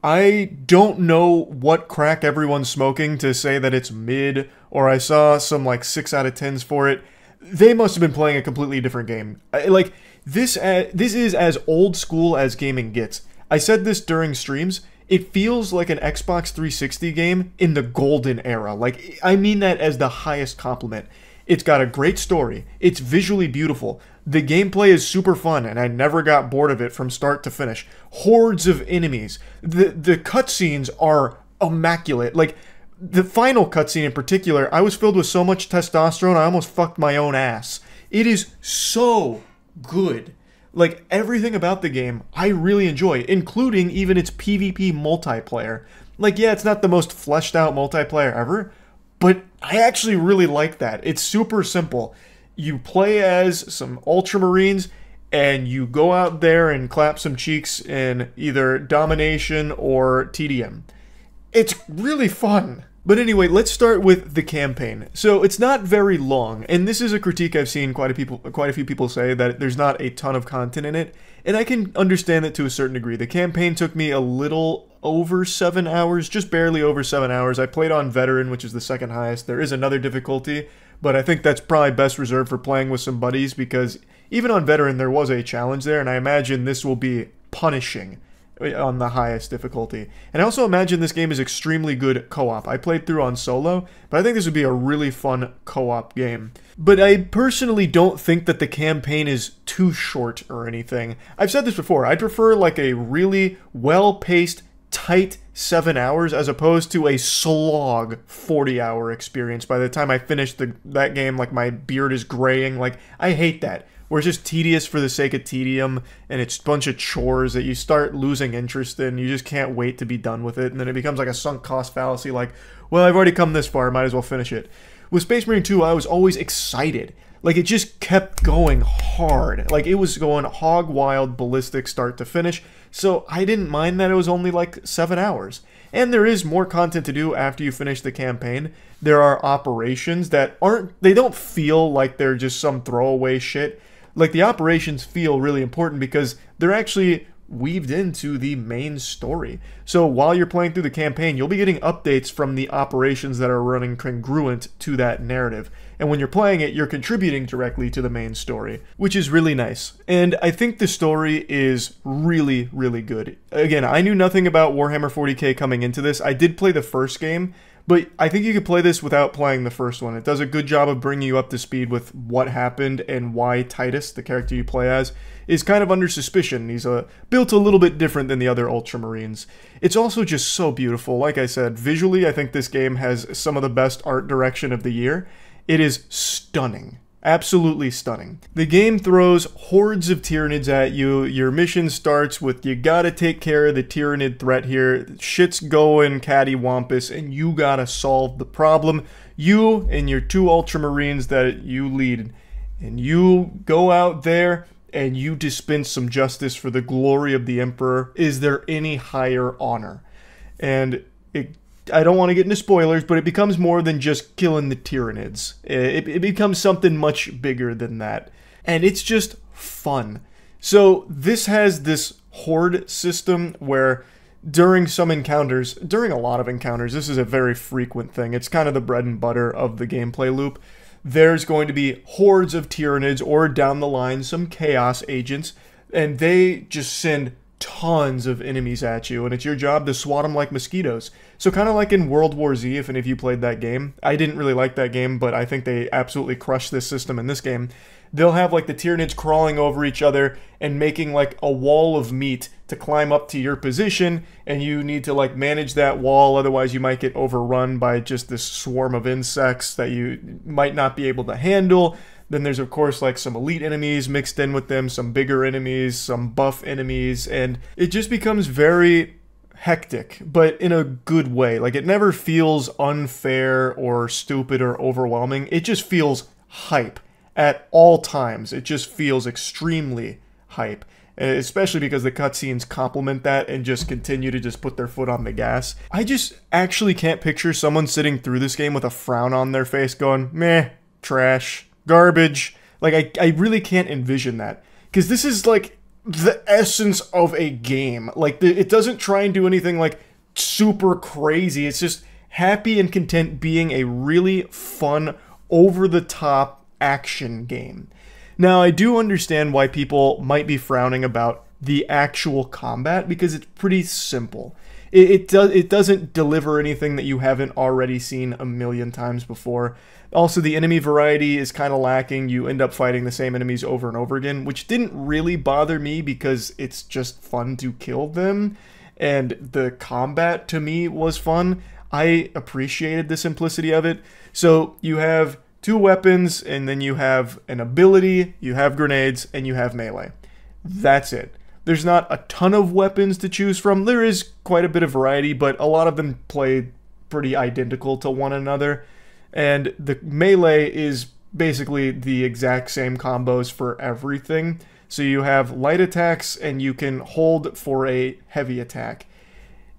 I don't know what crack everyone's smoking to say that it's mid, or I saw some like 6 out of 10s for it. They must have been playing a completely different game. Like, this is as old school as gaming gets. I said this during streams. It feels like an Xbox 360 game in the golden era. Like, I mean that as the highest compliment. It's got a great story. It's visually beautiful. The gameplay is super fun, and I never got bored of it from start to finish. Hordes of enemies. The cutscenes are immaculate. Like, the final cutscene in particular, I was filled with so much testosterone, I almost fucked my own ass. It is so good. Like, everything about the game, I really enjoy, including even its PvP multiplayer. Like, yeah, it's not the most fleshed out multiplayer ever, but I actually really like that. It's super simple. You play as some Ultramarines, and you go out there and clap some cheeks in either Domination or TDM. It's really fun. But anyway, let's start with the campaign. So it's not very long, and this is a critique I've seen quite a few people say, that there's not a ton of content in it, and I can understand that to a certain degree. The campaign took me a little over 7 hours, just barely over 7 hours. I played on Veteran, which is the second highest. There is another difficulty, but I think that's probably best reserved for playing with some buddies, because even on Veteran there was a challenge there, and I imagine this will be punishing on the highest difficulty. And I also imagine this game is extremely good co-op. I played through on solo, but I think this would be a really fun co-op game. But I personally don't think that the campaign is too short or anything. I've said this before, I'd prefer like a really well-paced, tight 7 hours as opposed to a slog 40-hour experience. By the time I finish that game, like, my beard is graying. Like, I hate that. Where it's just tedious for the sake of tedium, and it's a bunch of chores that you start losing interest in. You just can't wait to be done with it, and then it becomes like a sunk cost fallacy, like, well, I've already come this far, might as well finish it. With Space Marine 2, I was always excited. Like, it just kept going hard. Like, it was going hog wild, ballistic, start to finish, so I didn't mind that it was only like 7 hours. And there is more content to do after you finish the campaign. There are operations that they don't feel like they're just some throwaway shit. Like, the operations feel really important because they're actually weaved into the main story. So while you're playing through the campaign, you'll be getting updates from the operations that are running congruent to that narrative. And when you're playing it, you're contributing directly to the main story, which is really nice. And I think the story is really, really good. Again, I knew nothing about Warhammer 40k coming into this. I did play the first game, but I think you could play this without playing the first one. It does a good job of bringing you up to speed with what happened and why Titus, the character you play as, is kind of under suspicion. He's built a little bit different than the other Ultramarines. It's also just so beautiful. Like I said, visually, I think this game has some of the best art direction of the year. It is stunning. Absolutely stunning. The game throws hordes of Tyranids at you. Your mission starts with, you gotta take care of the Tyranid threat here. Shit's going cattywampus, and you gotta solve the problem. You and your 2 Ultramarines that you lead. And you go out there and you dispense some justice for the glory of the Emperor. Is there any higher honor? And I don't want to get into spoilers, but it becomes more than just killing the Tyranids. It becomes something much bigger than that. And it's just fun. So this has this horde system where during some encounters, during a lot of encounters, this is a very frequent thing. It's kind of the bread and butter of the gameplay loop. There's going to be hordes of Tyranids, or down the line, some Chaos agents, and they just send tons of enemies at you, and it's your job to swat them like mosquitoes. So kind of like in World War Z, if any of you played that game. I didn't really like that game, but I think they absolutely crushed this system in this game. They'll have like the Tyranids crawling over each other and making like a wall of meat to climb up to your position, and you need to like manage that wall, otherwise you might get overrun by just this swarm of insects that you might not be able to handle. Then there's, of course, like some elite enemies mixed in with them, some bigger enemies, some buff enemies, and it just becomes very hectic, but in a good way. Like, it never feels unfair or stupid or overwhelming. It just feels hype at all times. It just feels extremely hype, especially because the cutscenes complement that and just continue to just put their foot on the gas. I just actually can't picture someone sitting through this game with a frown on their face going, meh, trash, garbage. Like, I really can't envision that, because this is like the essence of a game. Like, it doesn't try and do anything like super crazy. It's just happy and content being a really fun, over-the-top action game. Now, I do understand why people might be frowning about the actual combat because it's pretty simple. It doesn't deliver anything that you haven't already seen a million times before. Also, the enemy variety is kind of lacking. You end up fighting the same enemies over and over again, which didn't really bother me because it's just fun to kill them, and the combat to me was fun. I appreciated the simplicity of it. So you have 2 weapons, and then you have an ability, you have grenades, and you have melee. That's it. There's not a ton of weapons to choose from. There is quite a bit of variety, but a lot of them play pretty identical to one another. And the melee is basically the exact same combos for everything. So you have light attacks, and you can hold for a heavy attack.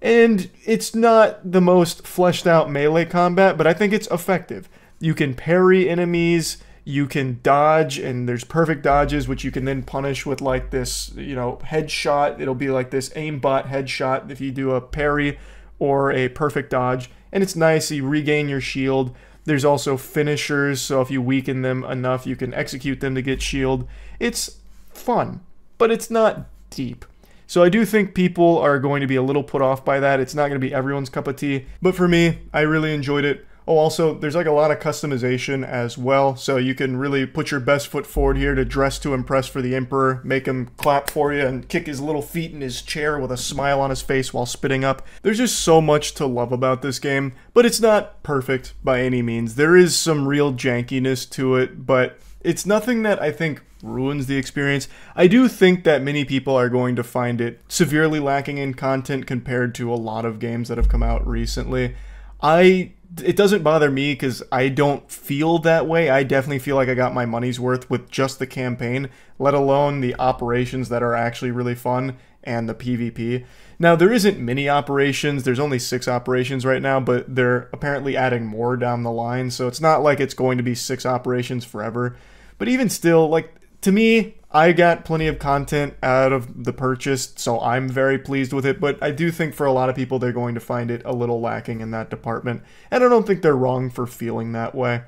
And it's not the most fleshed out melee combat, but I think it's effective. You can parry enemies, you can dodge, and there's perfect dodges, which you can then punish with like this, headshot. It'll be like this aimbot headshot if you do a parry or a perfect dodge. And it's nice, you regain your shield. There's also finishers, so if you weaken them enough, you can execute them to get shield. It's fun, but it's not deep. So I do think people are going to be a little put off by that. It's not going to be everyone's cup of tea. But for me, I really enjoyed it. Oh, also, there's like a lot of customization as well. So you can really put your best foot forward here to dress to impress for the Emperor. Make him clap for you and kick his little feet in his chair with a smile on his face while spitting up. There's just so much to love about this game. But it's not perfect by any means. There is some real jankiness to it, but it's nothing that I think ruins the experience. I do think that many people are going to find it severely lacking in content compared to a lot of games that have come out recently. It doesn't bother me because I don't feel that way. I definitely feel like I got my money's worth with just the campaign, let alone the operations that are actually really fun and the PvP. Now, there isn't many operations. There's only 6 operations right now, but they're apparently adding more down the line, so it's not like it's going to be 6 operations forever. But even still, like, to me, I got plenty of content out of the purchase, so I'm very pleased with it, but I do think for a lot of people they're going to find it a little lacking in that department, and I don't think they're wrong for feeling that way.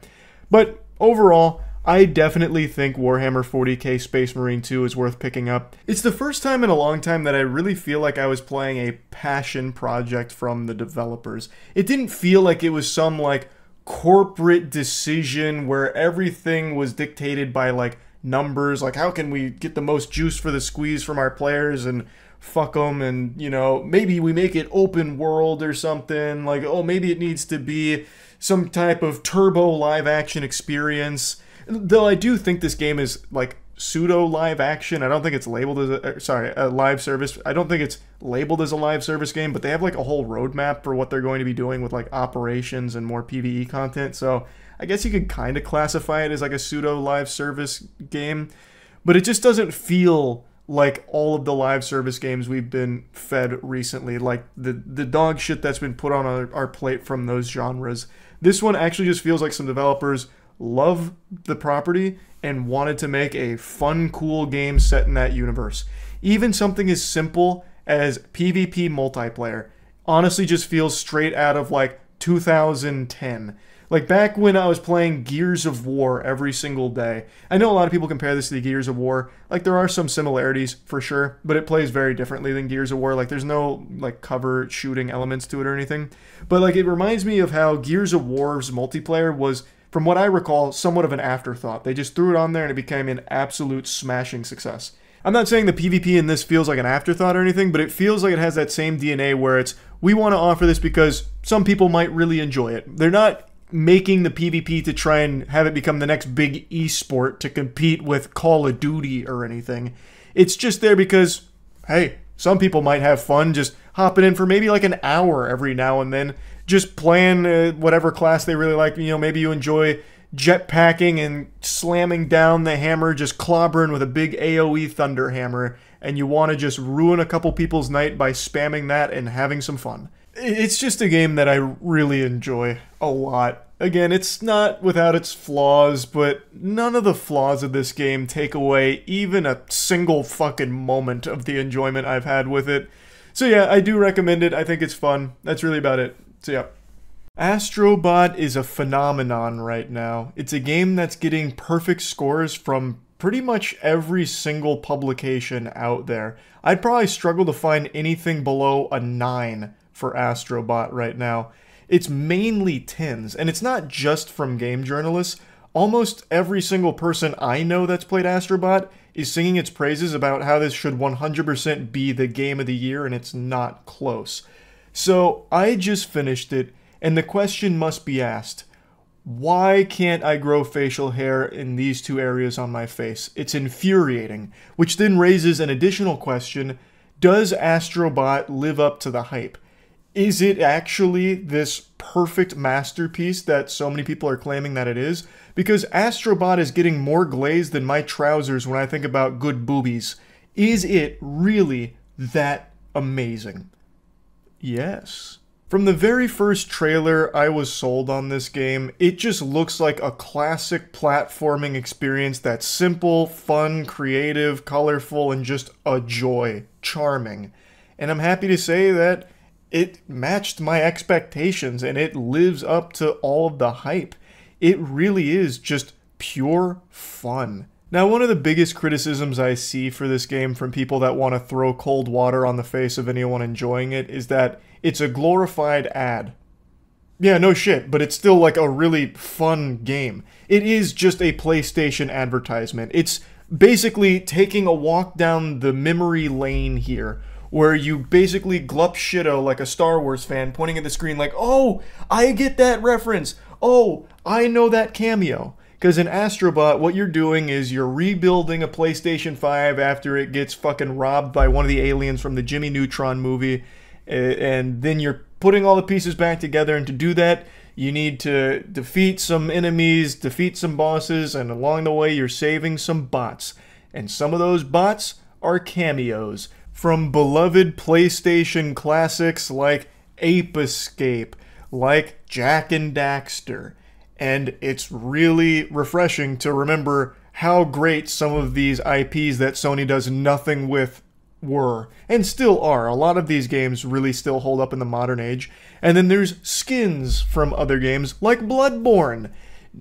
But overall, I definitely think Warhammer 40k Space Marine 2 is worth picking up. It's the first time in a long time that I really feel like I was playing a passion project from the developers. It didn't feel like it was some, like, corporate decision where everything was dictated by, like, numbers, like how can we get the most juice for the squeeze from our players and fuck them, and maybe we make it open world or something, like, oh, maybe it needs to be some type of turbo live action experience. Though I do think this game is like pseudo live action. I don't think it's labeled as a live service. I don't think it's labeled as a live service game, but they have like a whole roadmap for what they're going to be doing with like operations and more PvE content. So I guess you could kind of classify it as like a pseudo live service game, but it just doesn't feel like all of the live service games we've been fed recently, like the dog shit that's been put on our plate from those genres. This one actually just feels like some developers love the property and wanted to make a fun, cool game set in that universe. Even something as simple as PvP multiplayer honestly just feels straight out of like 2010. Like back when I was playing Gears of War every single day. I know a lot of people compare this to the Gears of War. Like there are some similarities for sure, but it plays very differently than Gears of War. Like there's no like cover shooting elements to it or anything. But like it reminds me of how Gears of War's multiplayer was, from what I recall, somewhat of an afterthought. They just threw it on there and it became an absolute smashing success. I'm not saying the PvP in this feels like an afterthought or anything, but it feels like it has that same DNA where it's, we want to offer this because some people might really enjoy it. They're not making the PvP to try and have it become the next big esport to compete with Call of Duty or anything. It's just there because, hey, some people might have fun just hopping in for maybe like an hour every now and then, just playing whatever class they really like. Maybe you enjoy jetpacking and slamming down the hammer, just clobbering with a big AoE thunder hammer, and you want to just ruin a couple people's night by spamming that and having some fun. It's just a game that I really enjoy a lot. Again, it's not without its flaws, but none of the flaws of this game take away even a single fucking moment of the enjoyment I've had with it. So yeah, I do recommend it. I think it's fun. That's really about it. So yeah. Astrobot is a phenomenon right now. It's a game that's getting perfect scores from pretty much every single publication out there. I'd probably struggle to find anything below a 9 for Astrobot right now. It's mainly 10s, and it's not just from game journalists. Almost every single person I know that's played Astrobot is singing its praises about how this should 100% be the game of the year, and it's not close. So I just finished it, and the question must be asked, why can't I grow facial hair in these two areas on my face? It's infuriating, which then raises an additional question, does Astrobot live up to the hype? Is it actually this perfect masterpiece that so many people are claiming that it is? Because Astrobot is getting more glaze than my trousers when I think about good boobies. Is it really that amazing? Yes. From the very first trailer, I was sold on this game. It just looks like a classic platforming experience that's simple, fun, creative, colorful, and just a joy. Charming. And I'm happy to say that it matched my expectations and it lives up to all of the hype. It really is just pure fun. Now, one of the biggest criticisms I see for this game from people that want to throw cold water on the face of anyone enjoying it is that it's a glorified ad. Yeah, no shit, but it's still like a really fun game. It is just a PlayStation advertisement. It's basically taking a walk down the memory lane here, where you basically glup shitto like a Star Wars fan, pointing at the screen like, oh, I get that reference. Oh, I know that cameo. Because in Astrobot, what you're doing is you're rebuilding a PlayStation 5 after it gets fucking robbed by one of the aliens from the Jimmy Neutron movie. And then you're putting all the pieces back together, and to do that, you need to defeat some enemies, defeat some bosses, and along the way, you're saving some bots. And some of those bots are cameos from beloved PlayStation classics like Ape Escape, like Jak and Daxter. And it's really refreshing to remember how great some of these IPs that Sony does nothing with were, and still are. A lot of these games really still hold up in the modern age. And then there's skins from other games, like Bloodborne.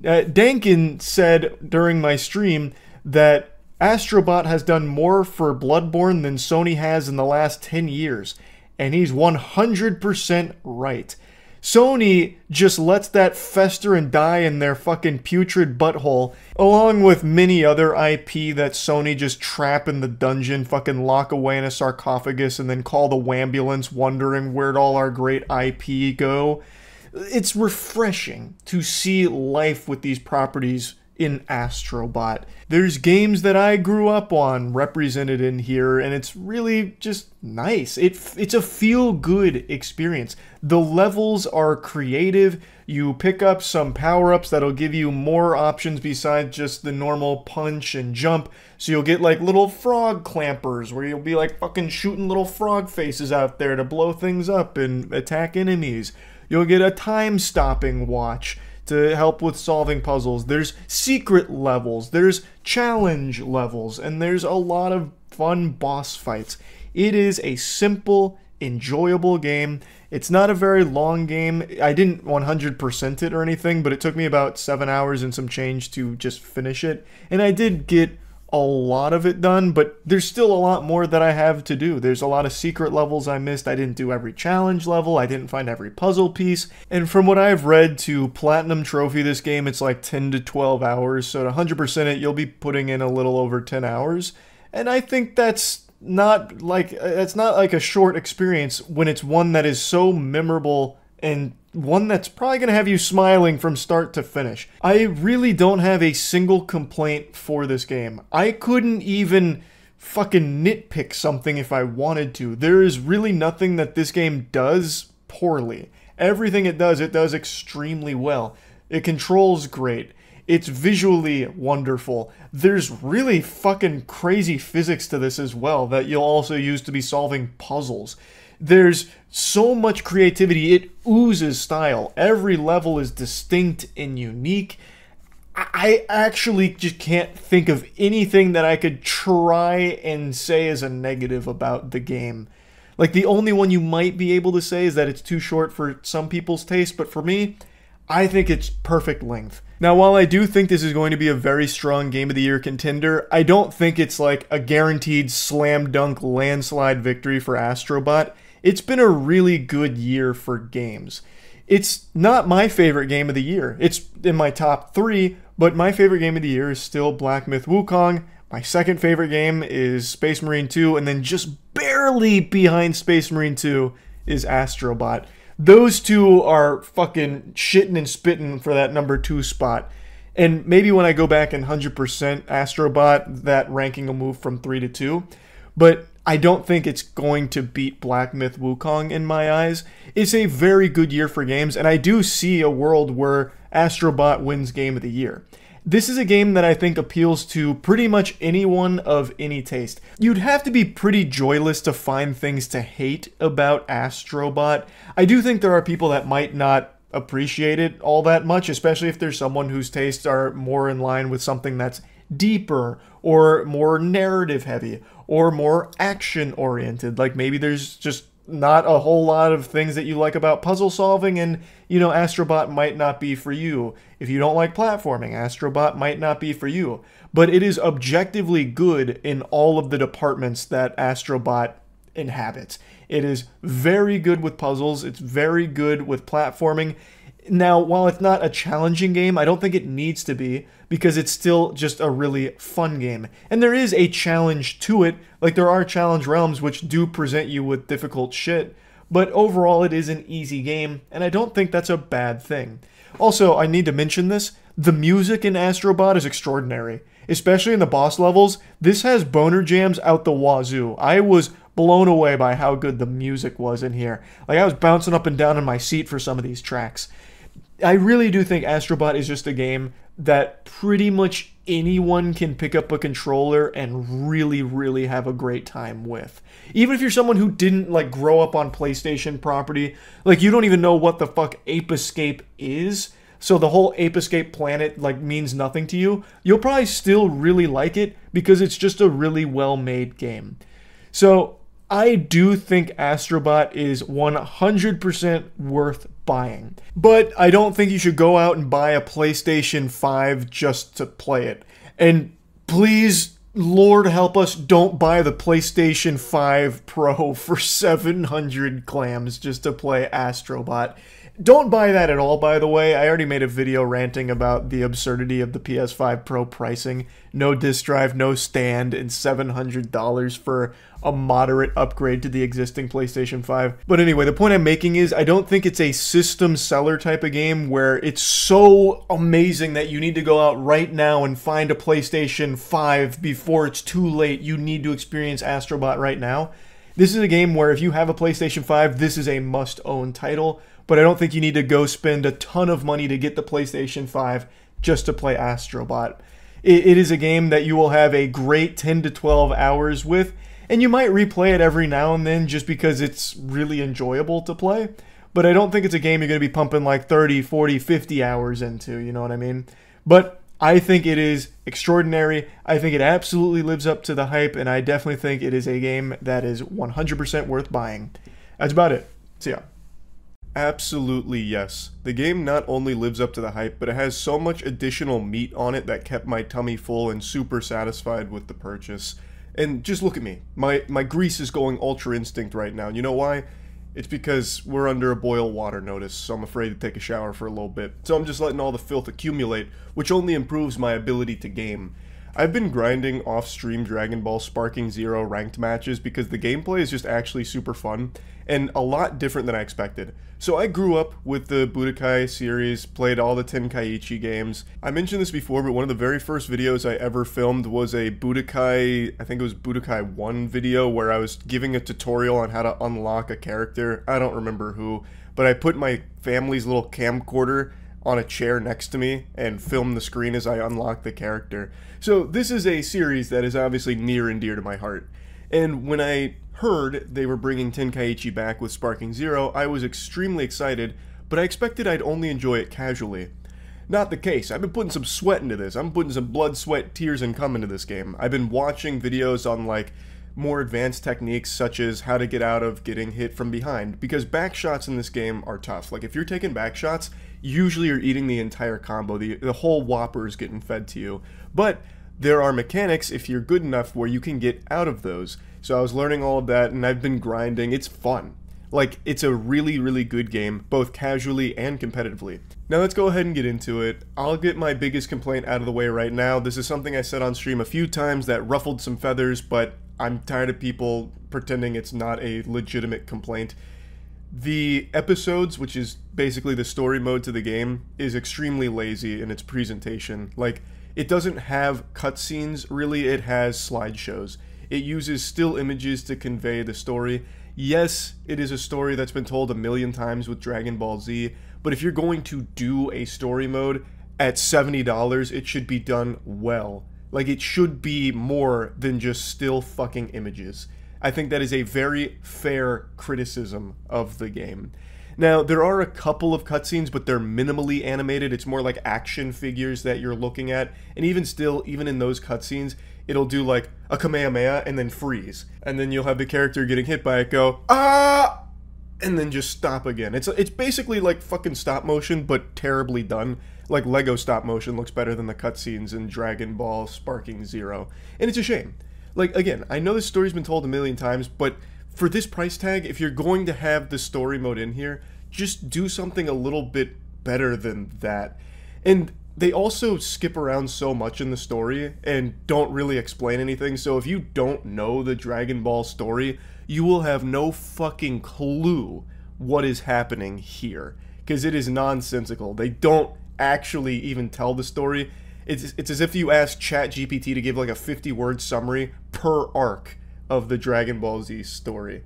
Dankin said during my stream that Astrobot has done more for Bloodborne than Sony has in the last 10 years. And he's 100% right. Sony just lets that fester and die in their fucking putrid butthole, along with many other IP that Sony just trap in the dungeon, fucking lock away in a sarcophagus, and then call the wambulance wondering where'd all our great IP go. It's refreshing to see life with these properties in Astrobot. There's games that I grew up on represented in here, and it's really just nice. It's a feel-good experience. The levels are creative. You pick up some power-ups that'll give you more options besides just the normal punch and jump. So you'll get like little frog clampers where you'll be like fucking shooting little frog faces out there to blow things up and attack enemies. You'll get a time-stopping watch to help with solving puzzles. There's secret levels, there's challenge levels, and there's a lot of fun boss fights. It is a simple, enjoyable game. It's not a very long game. I didn't 100% it or anything, but it took me about 7 hours and some change to just finish it. And I did get a lot of it done, but there's still a lot more that I have to do. There's a lot of secret levels I missed. I didn't do every challenge level. I didn't find every puzzle piece. And from what I've read, to platinum trophy this game, it's like 10 to 12 hours. So to 100% it, you'll be putting in a little over 10 hours. And I think that's not like a short experience when it's one that is so memorable and one that's probably going to have you smiling from start to finish. I really don't have a single complaint for this game. I couldn't even fucking nitpick something if I wanted to. There is really nothing that this game does poorly. Everything it does extremely well. It controls great. It's visually wonderful. There's really fucking crazy physics to this as well that you'll also use to be solving puzzles. There's so much creativity. It oozes style. Every level is distinct and unique. I actually just can't think of anything that I could try and say as a negative about the game. Like, the only one you might be able to say is that it's too short for some people's taste, but for me, I think it's perfect length. Now, while I do think this is going to be a very strong Game of the Year contender, I don't think it's like a guaranteed slam dunk landslide victory for Astrobot. It's been a really good year for games. It's not my favorite game of the year. It's in my top 3, but my favorite game of the year is still Black Myth Wukong. My second favorite game is Space Marine 2, and then just barely behind Space Marine 2 is Astrobot. Those two are fucking shitting and spitting for that number 2 spot. And maybe when I go back and 100% Astrobot, that ranking will move from 3 to 2. But I don't think it's going to beat Black Myth Wukong in my eyes. It's a very good year for games, and I do see a world where Astrobot wins Game of the Year. This is a game that I think appeals to pretty much anyone of any taste. You'd have to be pretty joyless to find things to hate about Astrobot. I do think there are people that might not appreciate it all that much, especially if there's someone whose tastes are more in line with something that's deeper or more narrative heavy or more action oriented. Like maybe there's just not a whole lot of things that you like about puzzle solving, and you know, Astrobot might not be for you. If you don't like platforming, Astrobot might not be for you. But it is objectively good in all of the departments that Astrobot inhabits. It is very good with puzzles, it's very good with platforming. Now, while it's not a challenging game, I don't think it needs to be, because it's still just a really fun game. And there is a challenge to it, like there are challenge realms which do present you with difficult shit, but overall it is an easy game, and I don't think that's a bad thing. Also, I need to mention this, the music in Astrobot is extraordinary. Especially in the boss levels, this has boner jams out the wazoo. I was blown away by how good the music was in here. Like, I was bouncing up and down in my seat for some of these tracks. I really do think Astrobot is just a game that pretty much anyone can pick up a controller and really, really have a great time with. Even if you're someone who didn't, like, grow up on PlayStation property, like, you don't even know what the fuck Ape Escape is, so the whole Ape Escape planet, like, means nothing to you, you'll probably still really like it because it's just a really well-made game. So, I do think Astrobot is 100% worth buying. But I don't think you should go out and buy a PlayStation 5 just to play it. And please, Lord help us, don't buy the PlayStation 5 Pro for 700 clams just to play Astrobot. Don't buy that at all, by the way. I already made a video ranting about the absurdity of the PS5 Pro pricing. No disk drive, no stand, and $700 for a moderate upgrade to the existing PlayStation 5. But anyway, the point I'm making is I don't think it's a system seller type of game where it's so amazing that you need to go out right now and find a PlayStation 5 before it's too late. You need to experience Astrobot right now. This is a game where if you have a PlayStation 5, this is a must-own title. But I don't think you need to go spend a ton of money to get the PlayStation 5 just to play Astrobot. It is a game that you will have a great 10 to 12 hours with, and you might replay it every now and then just because it's really enjoyable to play. But I don't think it's a game you're going to be pumping like 30, 40, 50 hours into, you know what I mean? But I think it is extraordinary. I think it absolutely lives up to the hype, and I definitely think it is a game that is 100% worth buying. That's about it. See ya. Absolutely yes. The game not only lives up to the hype, but it has so much additional meat on it that kept my tummy full and super satisfied with the purchase. And just look at me. My grease is going Ultra Instinct right now. You know why? It's because we're under a boil water notice, so I'm afraid to take a shower for a little bit. So I'm just letting all the filth accumulate, which only improves my ability to game. I've been grinding off-stream Dragon Ball Sparking Zero ranked matches because the gameplay is just actually super fun and a lot different than I expected. So I grew up with the Budokai series, played all the Tenkaichi games. I mentioned this before, but one of the very first videos I ever filmed was a Budokai, I think it was Budokai 1 video, where I was giving a tutorial on how to unlock a character. I don't remember who, but I put my family's little camcorder on a chair next to me and filmed the screen as I unlocked the character. So this is a series that is obviously near and dear to my heart. And when I heard they were bringing Tenkaichi back with Sparking Zero, I was extremely excited, but I expected I'd only enjoy it casually. Not the case. I've been putting some sweat into this. I'm putting some blood, sweat, tears, and cum into this game. I've been watching videos on, like, more advanced techniques such as how to get out of getting hit from behind, because back shots in this game are tough. Like if you're taking back shots, usually you're eating the entire combo, the whole whopper is getting fed to you. But there are mechanics, if you're good enough, where you can get out of those. So I was learning all of that, and I've been grinding. It's fun. Like, it's a really, really good game, both casually and competitively. Now let's go ahead and get into it. I'll get my biggest complaint out of the way right now. This is something I said on stream a few times that ruffled some feathers, but I'm tired of people pretending it's not a legitimate complaint. The episodes, which is basically the story mode to the game, is extremely lazy in its presentation. Like, it doesn't have cutscenes, really, it has slideshows. It uses still images to convey the story. Yes, it is a story that's been told a million times with Dragon Ball Z, but if you're going to do a story mode at $70, it should be done well. Like, it should be more than just still fucking images. I think that is a very fair criticism of the game. Now, there are a couple of cutscenes, but they're minimally animated. It's more like action figures that you're looking at, and even still, even in those cutscenes, it'll do like a Kamehameha and then freeze. And then you'll have the character getting hit by it go, ah! And then just stop again. It's basically like fucking stop motion, but terribly done. Like Lego stop motion looks better than the cutscenes in Dragon Ball Sparking Zero. And it's a shame. Like, again, I know this story's been told a million times, but for this price tag, if you're going to have the story mode in here, just do something a little bit better than that. And they also skip around so much in the story and don't really explain anything, so if you don't know the Dragon Ball story, you will have no fucking clue what is happening here, because it is nonsensical. They don't actually even tell the story. It's as if you asked ChatGPT to give like a 50-word summary per arc of the Dragon Ball Z story.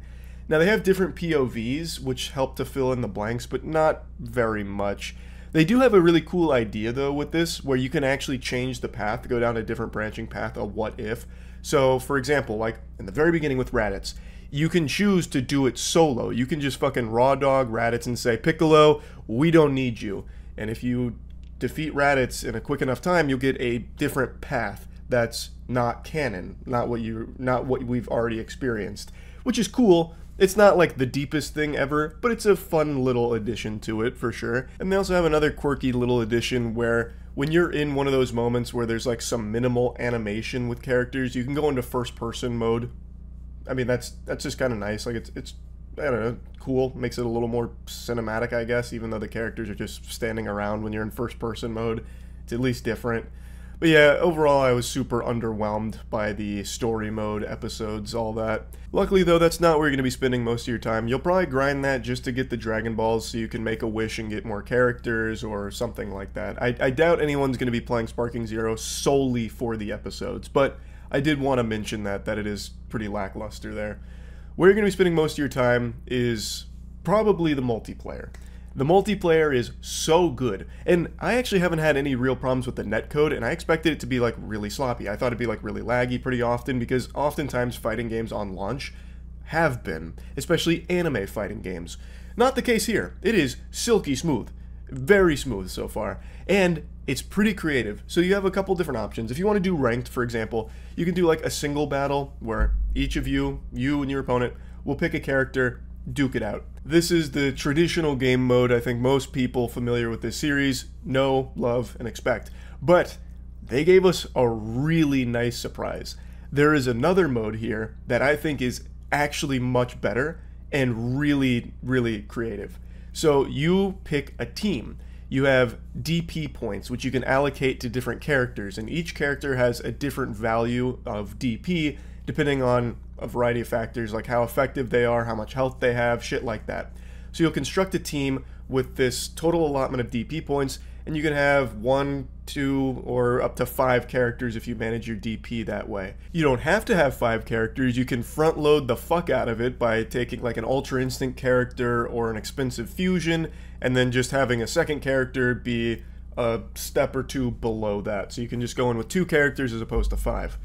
Now, they have different POVs, which help to fill in the blanks, but not very much. They do have a really cool idea, though, with this, where you can actually change the path, go down a different branching path, a what if. So, for example, like in the very beginning with Raditz, you can choose to do it solo. You can just fucking raw dog Raditz and say, Piccolo, we don't need you. And if you defeat Raditz in a quick enough time, you'll get a different path that's not canon, not what we've already experienced, which is cool. It's not like the deepest thing ever, but it's a fun little addition to it for sure. And they also have another quirky little addition where when you're in one of those moments where there's like some minimal animation with characters, you can go into first person mode. I mean, that's just kind of nice. Like it's I don't know, cool. Makes it a little more cinematic, I guess, even though the characters are just standing around when you're in first person mode. It's at least different. But yeah, overall I was super underwhelmed by the story mode episodes, all that. Luckily though, that's not where you're going to be spending most of your time. You'll probably grind that just to get the Dragon Balls so you can make a wish and get more characters or something like that. I doubt anyone's going to be playing Sparking Zero solely for the episodes, but I did want to mention that it is pretty lackluster there. Where you're going to be spending most of your time is probably the multiplayer. The multiplayer is so good, and I actually haven't had any real problems with the netcode, and I expected it to be like really sloppy. I thought it'd be like really laggy pretty often, because oftentimes fighting games on launch have been, especially anime fighting games. Not the case here. It is silky smooth, very smooth so far, and it's pretty creative. So you have a couple different options. If you want to do ranked, for example, you can do like a single battle where each of you and your opponent, will pick a character, duke it out. This is the traditional game mode I think most people familiar with this series know, love, and expect. But they gave us a really nice surprise. There is another mode here that I think is actually much better and really, really creative. So you pick a team. You have DP points, which you can allocate to different characters, and each character has a different value of DP depending on a variety of factors like how effective they are, how much health they have, shit like that. So you'll construct a team with this total allotment of DP points, and you can have 1, 2, or up to 5 characters if you manage your DP that way. You don't have to have 5 characters. You can front load the fuck out of it by taking like an Ultra Instinct character or an expensive fusion, and then just having a second character be a step or 2 below that. So you can just go in with 2 characters as opposed to 5.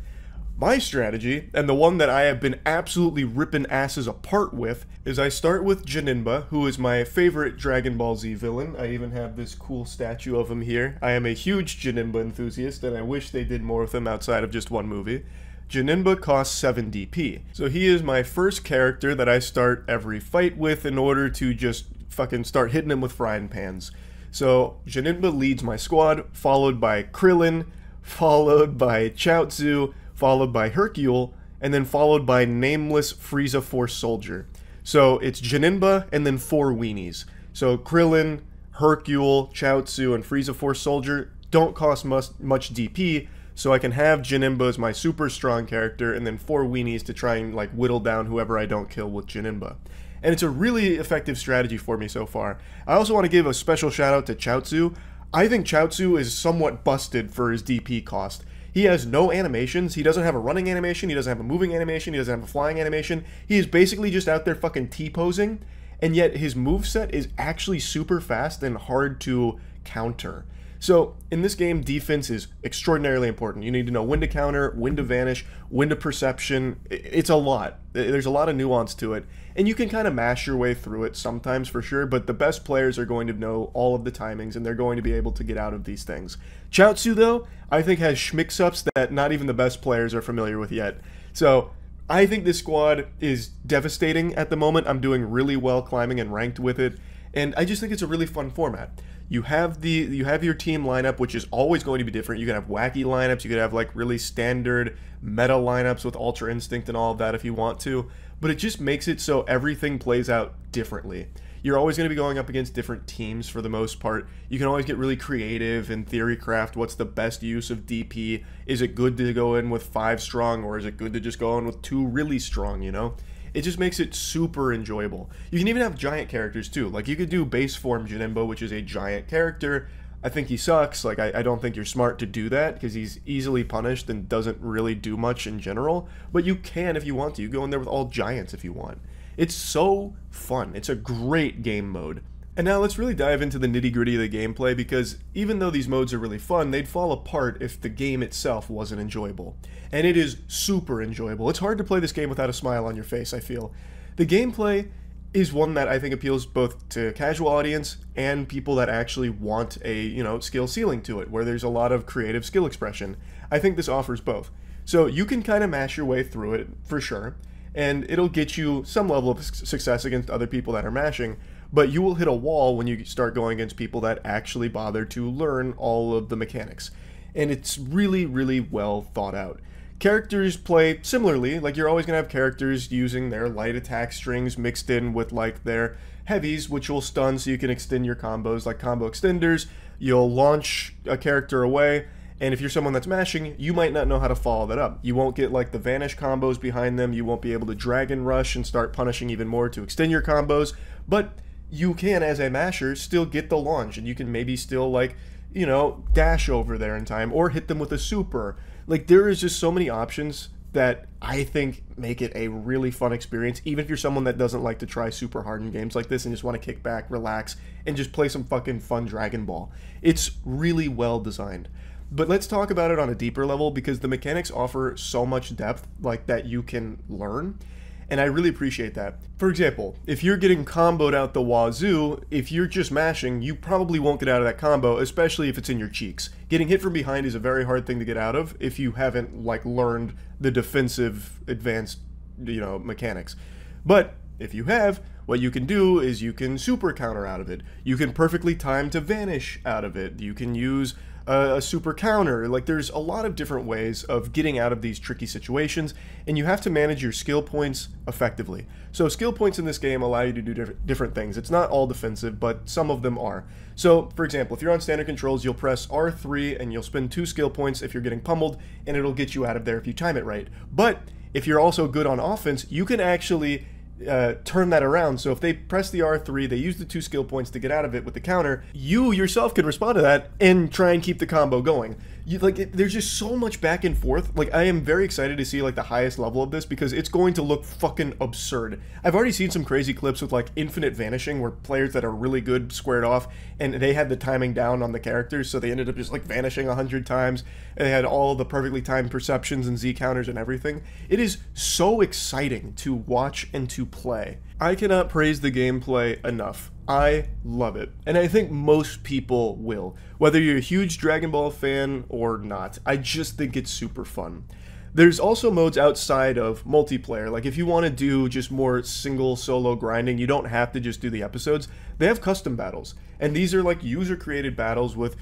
My strategy, and the one that I have been absolutely ripping asses apart with, is I start with Janinba, who is my favorite Dragon Ball Z villain. I even have this cool statue of him here. I am a huge Janinba enthusiast, and I wish they did more with him outside of just one movie. Janinba costs 7 DP. So he is my first character that I start every fight with in order to just fucking start hitting him with frying pans. So Janinba leads my squad, followed by Krillin, followed by Chaozu, followed by Hercule, and then followed by Nameless Frieza Force Soldier. So it's Janinba and then 4 weenies. So Krillin, Hercule, Chaozu, and Frieza Force Soldier don't cost much DP, so I can have Janinba as my super strong character, and then 4 weenies to try and like whittle down whoever I don't kill with Janinba. And it's a really effective strategy for me so far. I also want to give a special shout out to Chaozu. I think Chaozu is somewhat busted for his DP cost. He has no animations, he doesn't have a running animation, he doesn't have a moving animation, he doesn't have a flying animation. He is basically just out there fucking T-posing, and yet his moveset is actually super fast and hard to counter. So, in this game, defense is extraordinarily important. You need to know when to counter, when to vanish, when to perception. It's a lot. There's a lot of nuance to it. And you can kind of mash your way through it sometimes for sure, but the best players are going to know all of the timings, and they're going to be able to get out of these things. Chaozu, though, I think has schmix-ups that not even the best players are familiar with yet. So, I think this squad is devastating at the moment. I'm doing really well climbing and ranked with it, and I just think it's a really fun format. You have your team lineup, which is always going to be different. You can have wacky lineups, you could have like really standard meta lineups with Ultra Instinct and all of that if you want to, but it just makes it so everything plays out differently. You're always going to be going up against different teams for the most part. You can always get really creative and theory craft what's the best use of DP. Is it good to go in with 5 strong, or is it good to just go in with 2 really strong, you know? It just makes it super enjoyable. You can even have giant characters too. Like you could do base form Janinba, which is a giant character. I think he sucks. Like I don't think you're smart to do that because he's easily punished and doesn't really do much in general. But you can if you want to. You go in there with all giants if you want. It's so fun. It's a great game mode. And now let's really dive into the nitty-gritty of the gameplay, because even though these modes are really fun, they'd fall apart if the game itself wasn't enjoyable. And it is super enjoyable. It's hard to play this game without a smile on your face, I feel. The gameplay is one that I think appeals both to casual audience and people that actually want a, skill ceiling to it, where there's a lot of creative skill expression. I think this offers both. So you can kind of mash your way through it, for sure, and it'll get you some level of success against other people that are mashing, but you will hit a wall when you start going against people that actually bother to learn all of the mechanics. And it's really, really well thought out. Characters play similarly. Like, you're always going to have characters using their light attack strings mixed in with, like, their heavies, which will stun so you can extend your combos, like combo extenders. You'll launch a character away, and if you're someone that's mashing, you might not know how to follow that up. You won't get, like, the vanish combos behind them. You won't be able to dragon rush and start punishing even more to extend your combos, but you can, as a masher, still get the launch, and you can maybe still, like, dash over there in time, or hit them with a super. Like, there is just so many options that I think make it a really fun experience, even if you're someone that doesn't like to try super hard in games like this and just want to kick back, relax, and just play some fucking fun Dragon Ball. It's really well designed. But let's talk about it on a deeper level, because the mechanics offer so much depth, like, that you can learn. And I really appreciate that. For example, if you're getting comboed out the wazoo, if you're just mashing, you probably won't get out of that combo, especially if it's in your cheeks. Getting hit from behind is a very hard thing to get out of if you haven't, like, learned the defensive advanced, mechanics. But if you have, what you can do is you can super counter out of it. You can perfectly time to vanish out of it. You can use a super counter. Like, there's a lot of different ways of getting out of these tricky situations, and you have to manage your skill points effectively. So skill points in this game allow you to do different things. It's not all defensive, but some of them are. So, for example, if you're on standard controls, you'll press R3 and you'll spend 2 skill points if you're getting pummeled, and it'll get you out of there if you time it right. But if you're also good on offense, you can actually turn that around. So if they press the R3, they use the 2 skill points to get out of it with the counter, you yourself can respond to that and try and keep the combo going. There's just so much back and forth. Like, I am very excited to see, like, the highest level of this, because it's going to look fucking absurd. I've already seen some crazy clips with, like, infinite vanishing, where players that are really good squared off, and they had the timing down on the characters, so they ended up just, like, vanishing 100 times, and they had all the perfectly timed perceptions and Z counters and everything. It is so exciting to watch and to play. I cannot praise the gameplay enough. I love it. And I think most people will. Whether you're a huge Dragon Ball fan or not, I just think it's super fun. There's also modes outside of multiplayer. Like if you want to do just more single solo grinding, you don't have to just do the episodes. They have custom battles. And these are like user-created battles with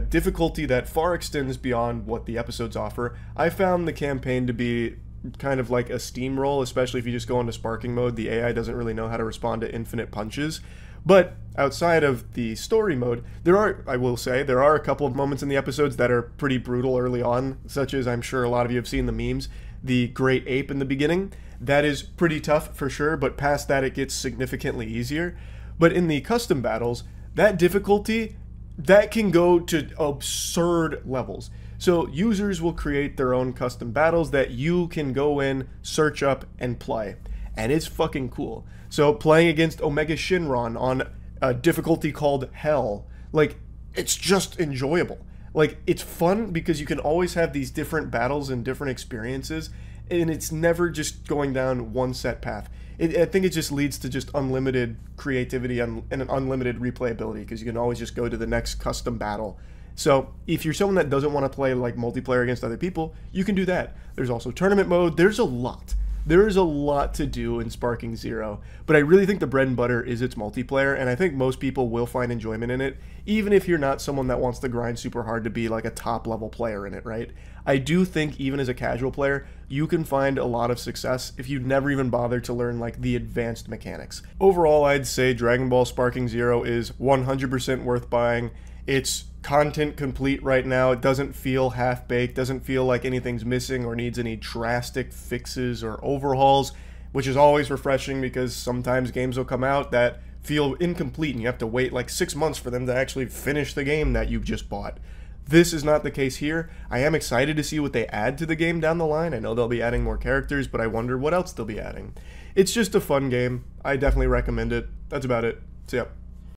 difficulty that far extends beyond what the episodes offer. I found the campaign to be kind of like a steamroll, especially if you just go into sparking mode. The AI doesn't really know how to respond to infinite punches. But outside of the story mode, I will say, there are a couple of moments in the episodes that are pretty brutal early on, such as I'm sure a lot of you have seen the memes, the great ape in the beginning. That is pretty tough for sure, but past that it gets significantly easier. But in the custom battles, that difficulty, that can go to absurd levels. So users will create their own custom battles that you can go in, search up, and play. And it's fucking cool. So playing against Omega Shinron on a difficulty called Hell, like, it's just enjoyable. Like, it's fun because you can always have these different battles and different experiences, and it's never just going down one set path. I think it just leads to just unlimited creativity and an unlimited replayability, because you can always just go to the next custom battle. So if you're someone that doesn't want to play like multiplayer against other people, you can do that. There's also tournament mode. There's a lot. There is a lot to do in Sparking Zero, but I really think the bread and butter is its multiplayer, and I think most people will find enjoyment in it, even if you're not someone that wants to grind super hard to be like a top-level player in it, right? I do think even as a casual player, you can find a lot of success if you never even bother to learn like the advanced mechanics. Overall, I'd say Dragon Ball Sparking Zero is 100% worth buying. It's content complete right now. It doesn't feel half-baked, doesn't feel like anything's missing or needs any drastic fixes or overhauls, which is always refreshing because sometimes games will come out that feel incomplete and you have to wait like 6 months for them to actually finish the game that you've just bought. This is not the case here. I am excited to see what they add to the game down the line. I know they'll be adding more characters, but I wonder what else they'll be adding. It's just a fun game. I definitely recommend it. That's about it. So yeah.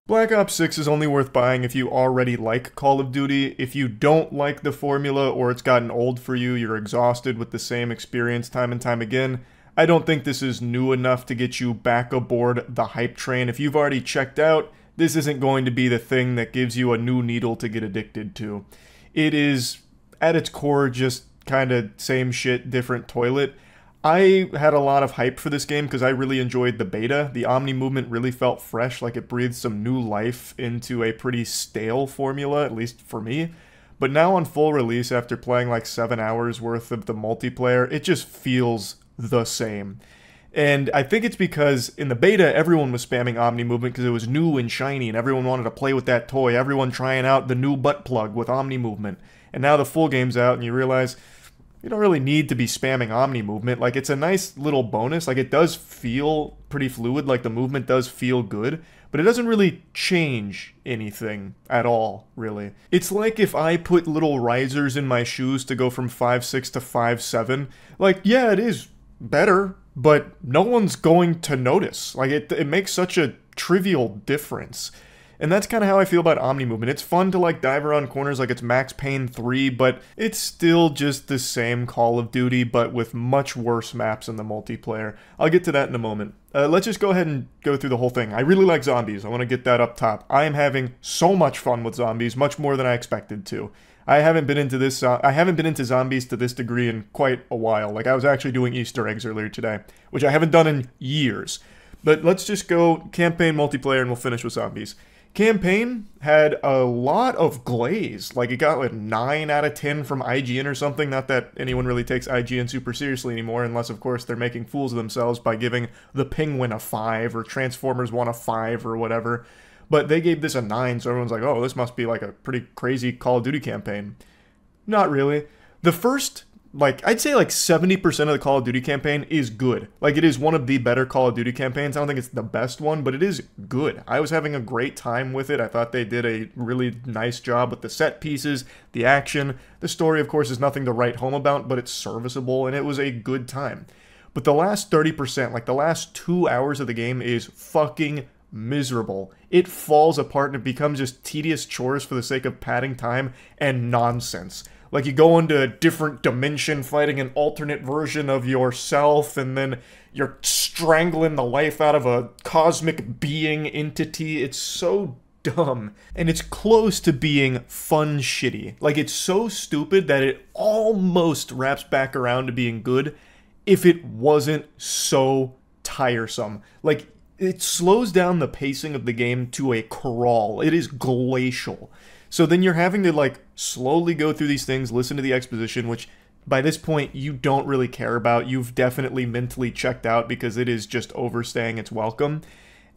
Black Ops 6 is only worth buying if you already like Call of Duty. If you don't like the formula or it's gotten old for you, you're exhausted with the same experience time and time again, I don't think this is new enough to get you back aboard the hype train. If you've already checked out, this isn't going to be the thing that gives you a new needle to get addicted to. It is, at its core, just kind of same shit, different toilet. I had a lot of hype for this game because I really enjoyed the beta. The Omni movement really felt fresh, like it breathed some new life into a pretty stale formula, at least for me. But now on full release, after playing like 7 hours worth of the multiplayer, it just feels the same. And I think it's because in the beta, everyone was spamming Omni movement because it was new and shiny and everyone wanted to play with that toy. Everyone trying out the new butt plug with Omni movement. And now the full game's out and you realize you don't really need to be spamming Omni movement. Like, it's a nice little bonus. Like, it does feel pretty fluid. Like, the movement does feel good. But it doesn't really change anything at all, really. It's like if I put little risers in my shoes to go from 5'6" to 5'7". Like, yeah, it is better, but no one's going to notice. Like, it makes such a trivial difference. And that's kind of how I feel about Omni movement. It's fun to like dive around corners like it's Max Payne 3, but it's still just the same Call of Duty, but with much worse maps in the multiplayer. I'll get to that in a moment. Let's just go ahead and go through the whole thing. I really like zombies. I want to get that up top. I am having so much fun with zombies, much more than I expected to. I haven't been into zombies to this degree in quite a while. Like, I was actually doing Easter eggs earlier today, which I haven't done in years. But let's just go campaign multiplayer and we'll finish with zombies. Campaign had a lot of glaze. Like, it got like 9 out of 10 from IGN or something. Not that anyone really takes IGN super seriously anymore, unless, of course, they're making fools of themselves by giving The Penguin a 5 or Transformers 1 a 5 or whatever. But they gave this a 9, so everyone's like, oh, this must be like a pretty crazy Call of Duty campaign. Not really. The first, like, I'd say like 70% of the Call of Duty campaign is good. Like, it is one of the better Call of Duty campaigns. I don't think it's the best one, but it is good. I was having a great time with it. I thought they did a really nice job with the set pieces, the action. The story, of course, is nothing to write home about, but it's serviceable, and it was a good time. But the last 30%, like the last 2 hours of the game, is fucking miserable. It falls apart and it becomes just tedious chores for the sake of padding time and nonsense. Like, you go into a different dimension fighting an alternate version of yourself, and then you're strangling the life out of a cosmic being entity. It's so dumb. And it's close to being fun shitty. Like, it's so stupid that it almost wraps back around to being good if it wasn't so tiresome. Like, it slows down the pacing of the game to a crawl. It is glacial. So then you're having to, like, slowly go through these things, listen to the exposition, which by this point you don't really care about. You've definitely mentally checked out because it is just overstaying its welcome.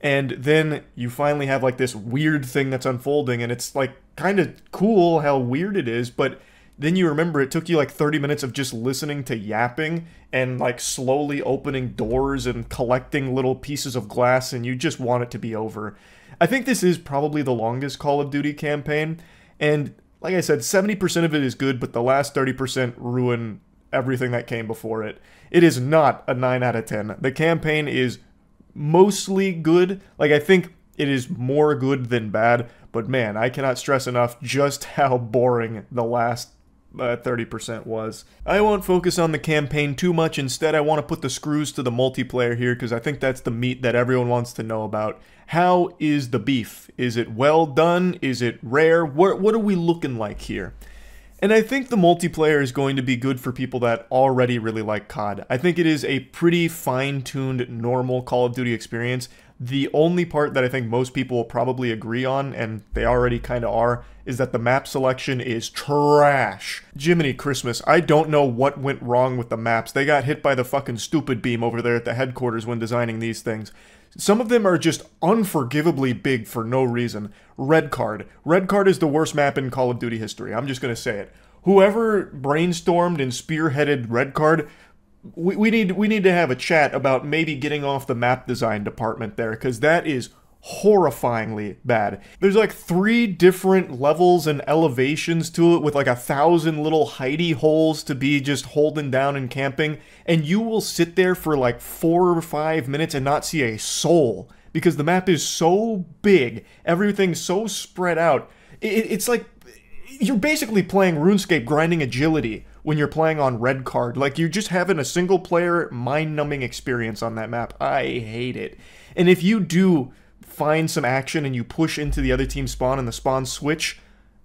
And then you finally have, like, this weird thing that's unfolding, and it's, like, kind of cool how weird it is, but then you remember it took you, like, 30 minutes of just listening to yapping and, like, slowly opening doors and collecting little pieces of glass, and you just want it to be over. I think this is probably the longest Call of Duty campaign, and like I said, 70% of it is good, but the last 30% ruin everything that came before it. It is not a 9 out of 10. The campaign is mostly good. Like, I think it is more good than bad, but man, I cannot stress enough just how boring the last 30% was. I won't focus on the campaign too much. Instead, I want to put the screws to the multiplayer here because I think that's the meat that everyone wants to know about. How is the beef? Is it well done? Is it rare? What are we looking like here? And I think the multiplayer is going to be good for people that already really like COD. I think it is a pretty fine-tuned, normal Call of Duty experience. The only part that I think most people will probably agree on, and they already kind of are, is that the map selection is trash. Jiminy Christmas, I don't know what went wrong with the maps. They got hit by the fucking stupid beam over there at the headquarters when designing these things. Some of them are just unforgivably big for no reason. Red Card. Red Card is the worst map in Call of Duty history. I'm just going to say it. Whoever brainstormed and spearheaded Red Card, we need to have a chat about maybe getting off the map design department there, because that is horrifyingly bad. There's like 3 different levels and elevations to it with like 1,000 little hidey holes to be just holding down and camping, and you will sit there for like 4 or 5 minutes and not see a soul because the map is so big, everything's so spread out. It's like you're basically playing RuneScape grinding agility when you're playing on Red Card. Like, you're just having a single player mind-numbing experience on that map. I hate it. And if you do find some action and you push into the other team's spawn and the spawn switch,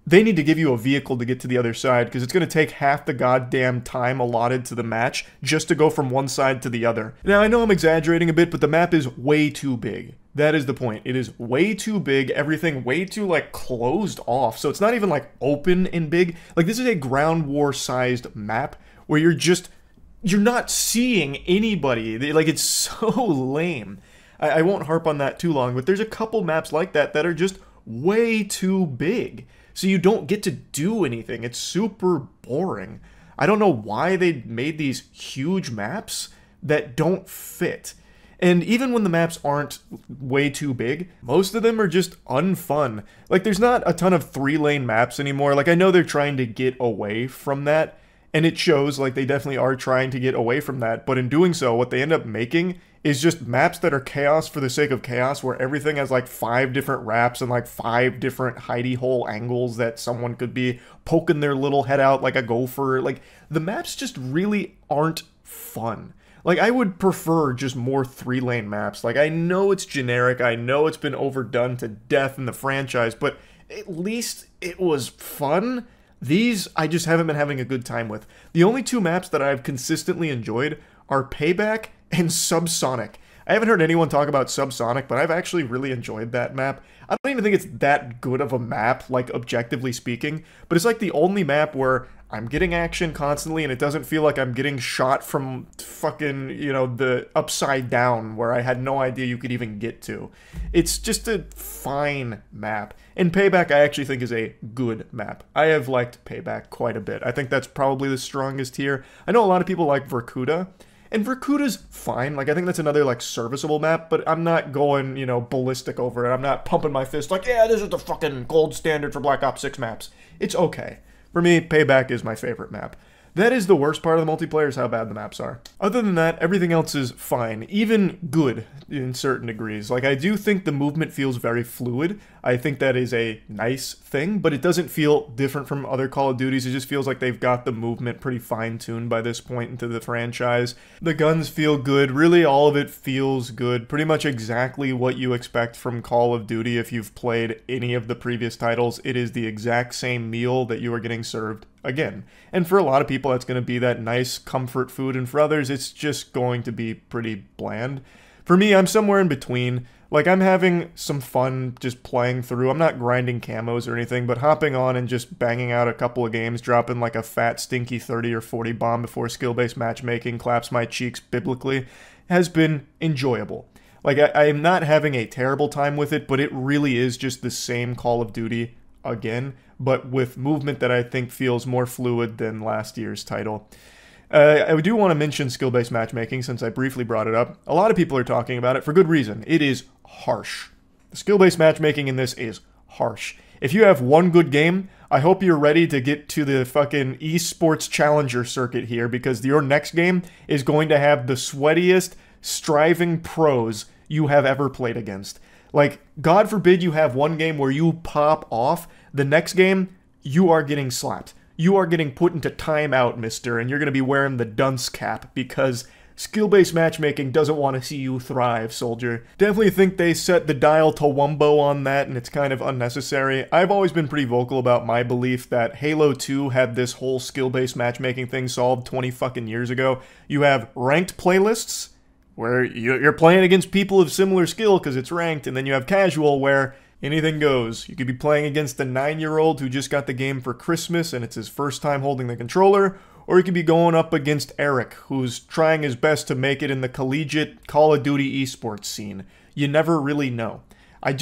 they need to give you a vehicle to get to the other side because it's going to take half the goddamn time allotted to the match just to go from one side to the other. Now, I know I'm exaggerating a bit, but the map is way too big. That is the point. It is way too big, everything way too, like, closed off. So it's not even, like, open and big. Like, this is a ground war-sized map where you're not seeing anybody. Like, it's so lame. I won't harp on that too long, but there's a couple maps like that that are just way too big. So you don't get to do anything. It's super boring. I don't know why they made these huge maps that don't fit. And even when the maps aren't way too big, most of them are just unfun. Like, there's not a ton of 3-lane maps anymore. Like, I know they're trying to get away from that, and it shows, like, they definitely are trying to get away from that. But in doing so, what they end up making is just maps that are chaos for the sake of chaos, where everything has, like, 5 different wraps and, like, 5 different hidey hole angles that someone could be poking their little head out like a gopher. Like, the maps just really aren't fun. Like, I would prefer just more 3-lane maps. Like, I know it's generic, I know it's been overdone to death in the franchise, but at least it was fun. These, I just haven't been having a good time with. The only 2 maps that I've consistently enjoyed are Payback and Subsonic. I haven't heard anyone talk about Subsonic, but I've actually really enjoyed that map. I don't even think it's that good of a map, like, objectively speaking, but it's like the only map where I'm getting action constantly and it doesn't feel like I'm getting shot from fucking, you know, the upside down where I had no idea you could even get to. It's just a fine map. And Payback I actually think is a good map. I have liked Payback quite a bit. I think that's probably the strongest here. I know a lot of people like Vorkuta, and Vorkuta's fine. Like, I think that's another, like, serviceable map, but I'm not going, you know, ballistic over it. I'm not pumping my fist like, yeah, this is the fucking gold standard for Black Ops 6 maps. It's okay. For me, Payback is my favorite map. That is the worst part of the multiplayer, is how bad the maps are. Other than that, everything else is fine, even good in certain degrees. Like, I do think the movement feels very fluid. I think that is a nice thing, but it doesn't feel different from other Call of Duties. It just feels like they've got the movement pretty fine-tuned by this point into the franchise. The guns feel good. Really, all of it feels good. Pretty much exactly what you expect from Call of Duty if you've played any of the previous titles. It is the exact same meal that you are getting served again. And for a lot of people, that's going to be that nice comfort food, and for others, it's just going to be pretty bland. For me, I'm somewhere in between. Like, I'm having some fun just playing through. I'm not grinding camos or anything, but hopping on and just banging out a couple of games, dropping like a fat, stinky 30 or 40 bomb before skill-based matchmaking claps my cheeks biblically has been enjoyable. Like, I am not having a terrible time with it, but it really is just the same Call of Duty again, but with movement that I think feels more fluid than last year's title. I do want to mention skill-based matchmaking since I briefly brought it up. A lot of people are talking about it for good reason. It is harsh. The skill-based matchmaking in this is harsh. If you have one good game, I hope you're ready to get to the fucking esports challenger circuit here, because your next game is going to have the sweatiest, striving pros you have ever played against. Like, God forbid you have one game where you pop off, the next game, you are getting slapped. You are getting put into timeout, mister, and you're going to be wearing the dunce cap because skill-based matchmaking doesn't want to see you thrive, soldier. Definitely think they set the dial to wumbo on that, and it's kind of unnecessary. I've always been pretty vocal about my belief that Halo 2 had this whole skill-based matchmaking thing solved 20 fucking years ago. You have ranked playlists, where you're playing against people of similar skill because it's ranked, and then you have casual, where anything goes. You could be playing against a 9-year-old who just got the game for Christmas and it's his first time holding the controller, or you could be going up against Eric, who's trying his best to make it in the collegiate Call of Duty esports scene. You never really know. I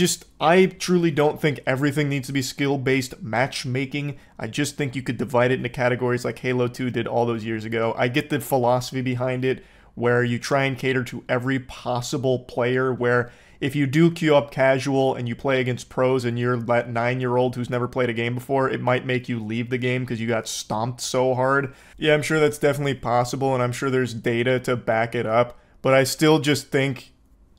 truly don't think everything needs to be skill-based matchmaking. I just think you could divide it into categories like Halo 2 did all those years ago. I get the philosophy behind it, where you try and cater to every possible player, where if you do queue up casual and you play against pros and you're that 9-year-old who's never played a game before, it might make you leave the game because you got stomped so hard. Yeah, I'm sure that's definitely possible, and I'm sure there's data to back it up, but I still just think,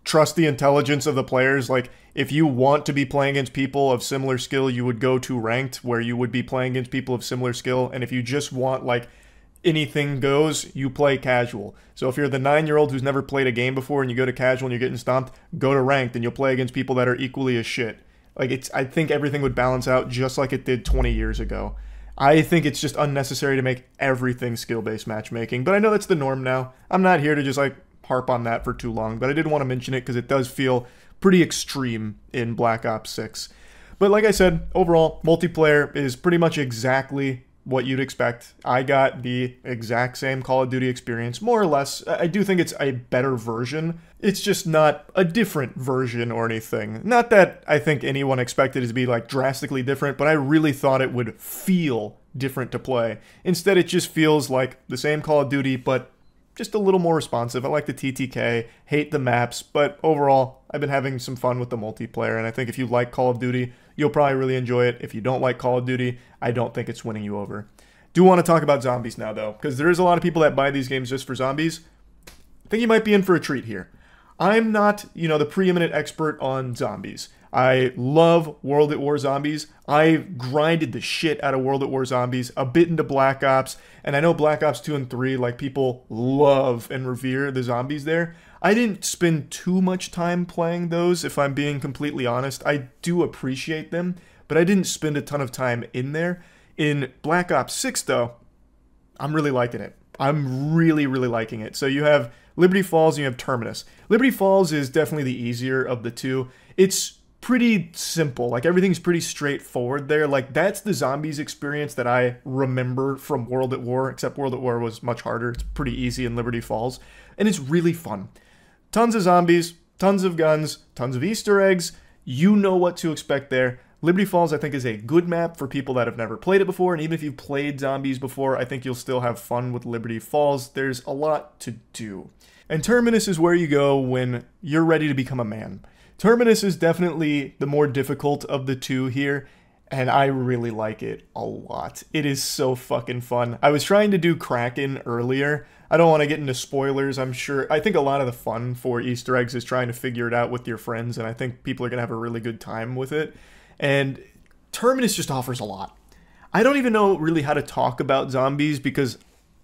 trust the intelligence of the players. Like, if you want to be playing against people of similar skill, you would go to ranked, where you would be playing against people of similar skill, and if you just want, like, anything goes, you play casual. So if you're the 9-year-old who's never played a game before and you go to casual and you're getting stomped, go to ranked and you'll play against people that are equally as shit. Like, I think everything would balance out just like it did 20 years ago. I think it's just unnecessary to make everything skill-based matchmaking, but I know that's the norm now. I'm not here to just, like, harp on that for too long, but I did want to mention it because it does feel pretty extreme in Black Ops 6. But like I said, overall, multiplayer is pretty much exactly what you'd expect. I got the exact same Call of Duty experience, more or less. I do think it's a better version. It's just not a different version or anything. Not that I think anyone expected it to be like drastically different, but I really thought it would feel different to play. Instead, it just feels like the same Call of Duty, but just a little more responsive. I like the TTK, hate the maps, but overall, I've been having some fun with the multiplayer, and I think if you like Call of Duty, you'll probably really enjoy it. If you don't like Call of Duty, I don't think it's winning you over. Do want to talk about zombies now, though, because there is a lot of people that buy these games just for zombies. I think you might be in for a treat here. I'm not, the preeminent expert on zombies. I love World at War Zombies. I grinded the shit out of World at War Zombies, a bit into Black Ops, and I know Black Ops 2 and 3, like, people love and revere the zombies there. I didn't spend too much time playing those, if I'm being completely honest. I do appreciate them, but I didn't spend a ton of time in there. In Black Ops 6, though, I'm really liking it. I'm really, really liking it. So you have Liberty Falls and you have Terminus. Liberty Falls is definitely the easier of the two. It's pretty simple. Like, everything's pretty straightforward there. Like, that's the zombies experience that I remember from World at War, except World at War was much harder. It's pretty easy in Liberty Falls, and it's really fun. Tons of zombies, tons of guns, tons of Easter eggs. You know what to expect there. Liberty Falls, I think, is a good map for people that have never played it before, and even if you've played zombies before, I think you'll still have fun with Liberty Falls. There's a lot to do. And Terminus is where you go when you're ready to become a man. Terminus is definitely the more difficult of the two here, and I really like it a lot. It is so fucking fun. I was trying to do Kraken earlier. I don't want to get into spoilers, I'm sure. I think a lot of the fun for Easter eggs is trying to figure it out with your friends, and I think people are going to have a really good time with it. And Terminus just offers a lot. I don't even know really how to talk about zombies, because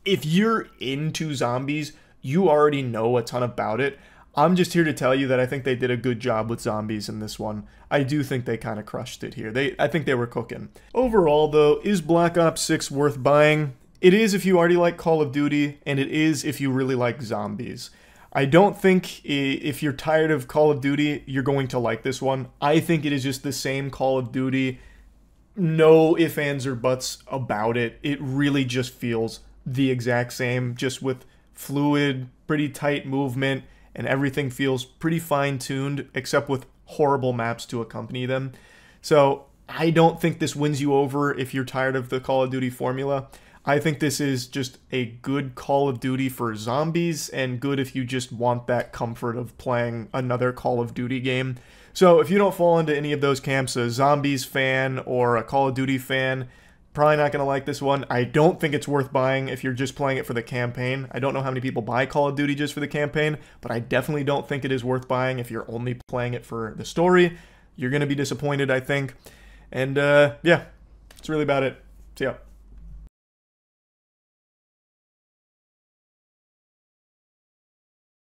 if you're into zombies, you already know a ton about it. I'm just here to tell you that I think they did a good job with zombies in this one. I do think they kind of crushed it here. I think they were cooking. Overall, though, is Black Ops 6 worth buying? It is if you already like Call of Duty, and it is if you really like zombies. I don't think if you're tired of Call of Duty, you're going to like this one. I think it is just the same Call of Duty. No ifs, ands, or buts about it. It really just feels the exact same, just with fluid, pretty tight movement, and everything feels pretty fine-tuned, except with horrible maps to accompany them. So I don't think this wins you over if you're tired of the Call of Duty formula. I think this is just a good Call of Duty for zombies, and good if you just want that comfort of playing another Call of Duty game. So if you don't fall into any of those camps, a zombies fan or a Call of Duty fan, probably not going to like this one. I don't think it's worth buying if you're just playing it for the campaign. I don't know how many people buy Call of Duty just for the campaign, but I definitely don't think it is worth buying if you're only playing it for the story. You're going to be disappointed, I think. And yeah, that's really about it. See ya.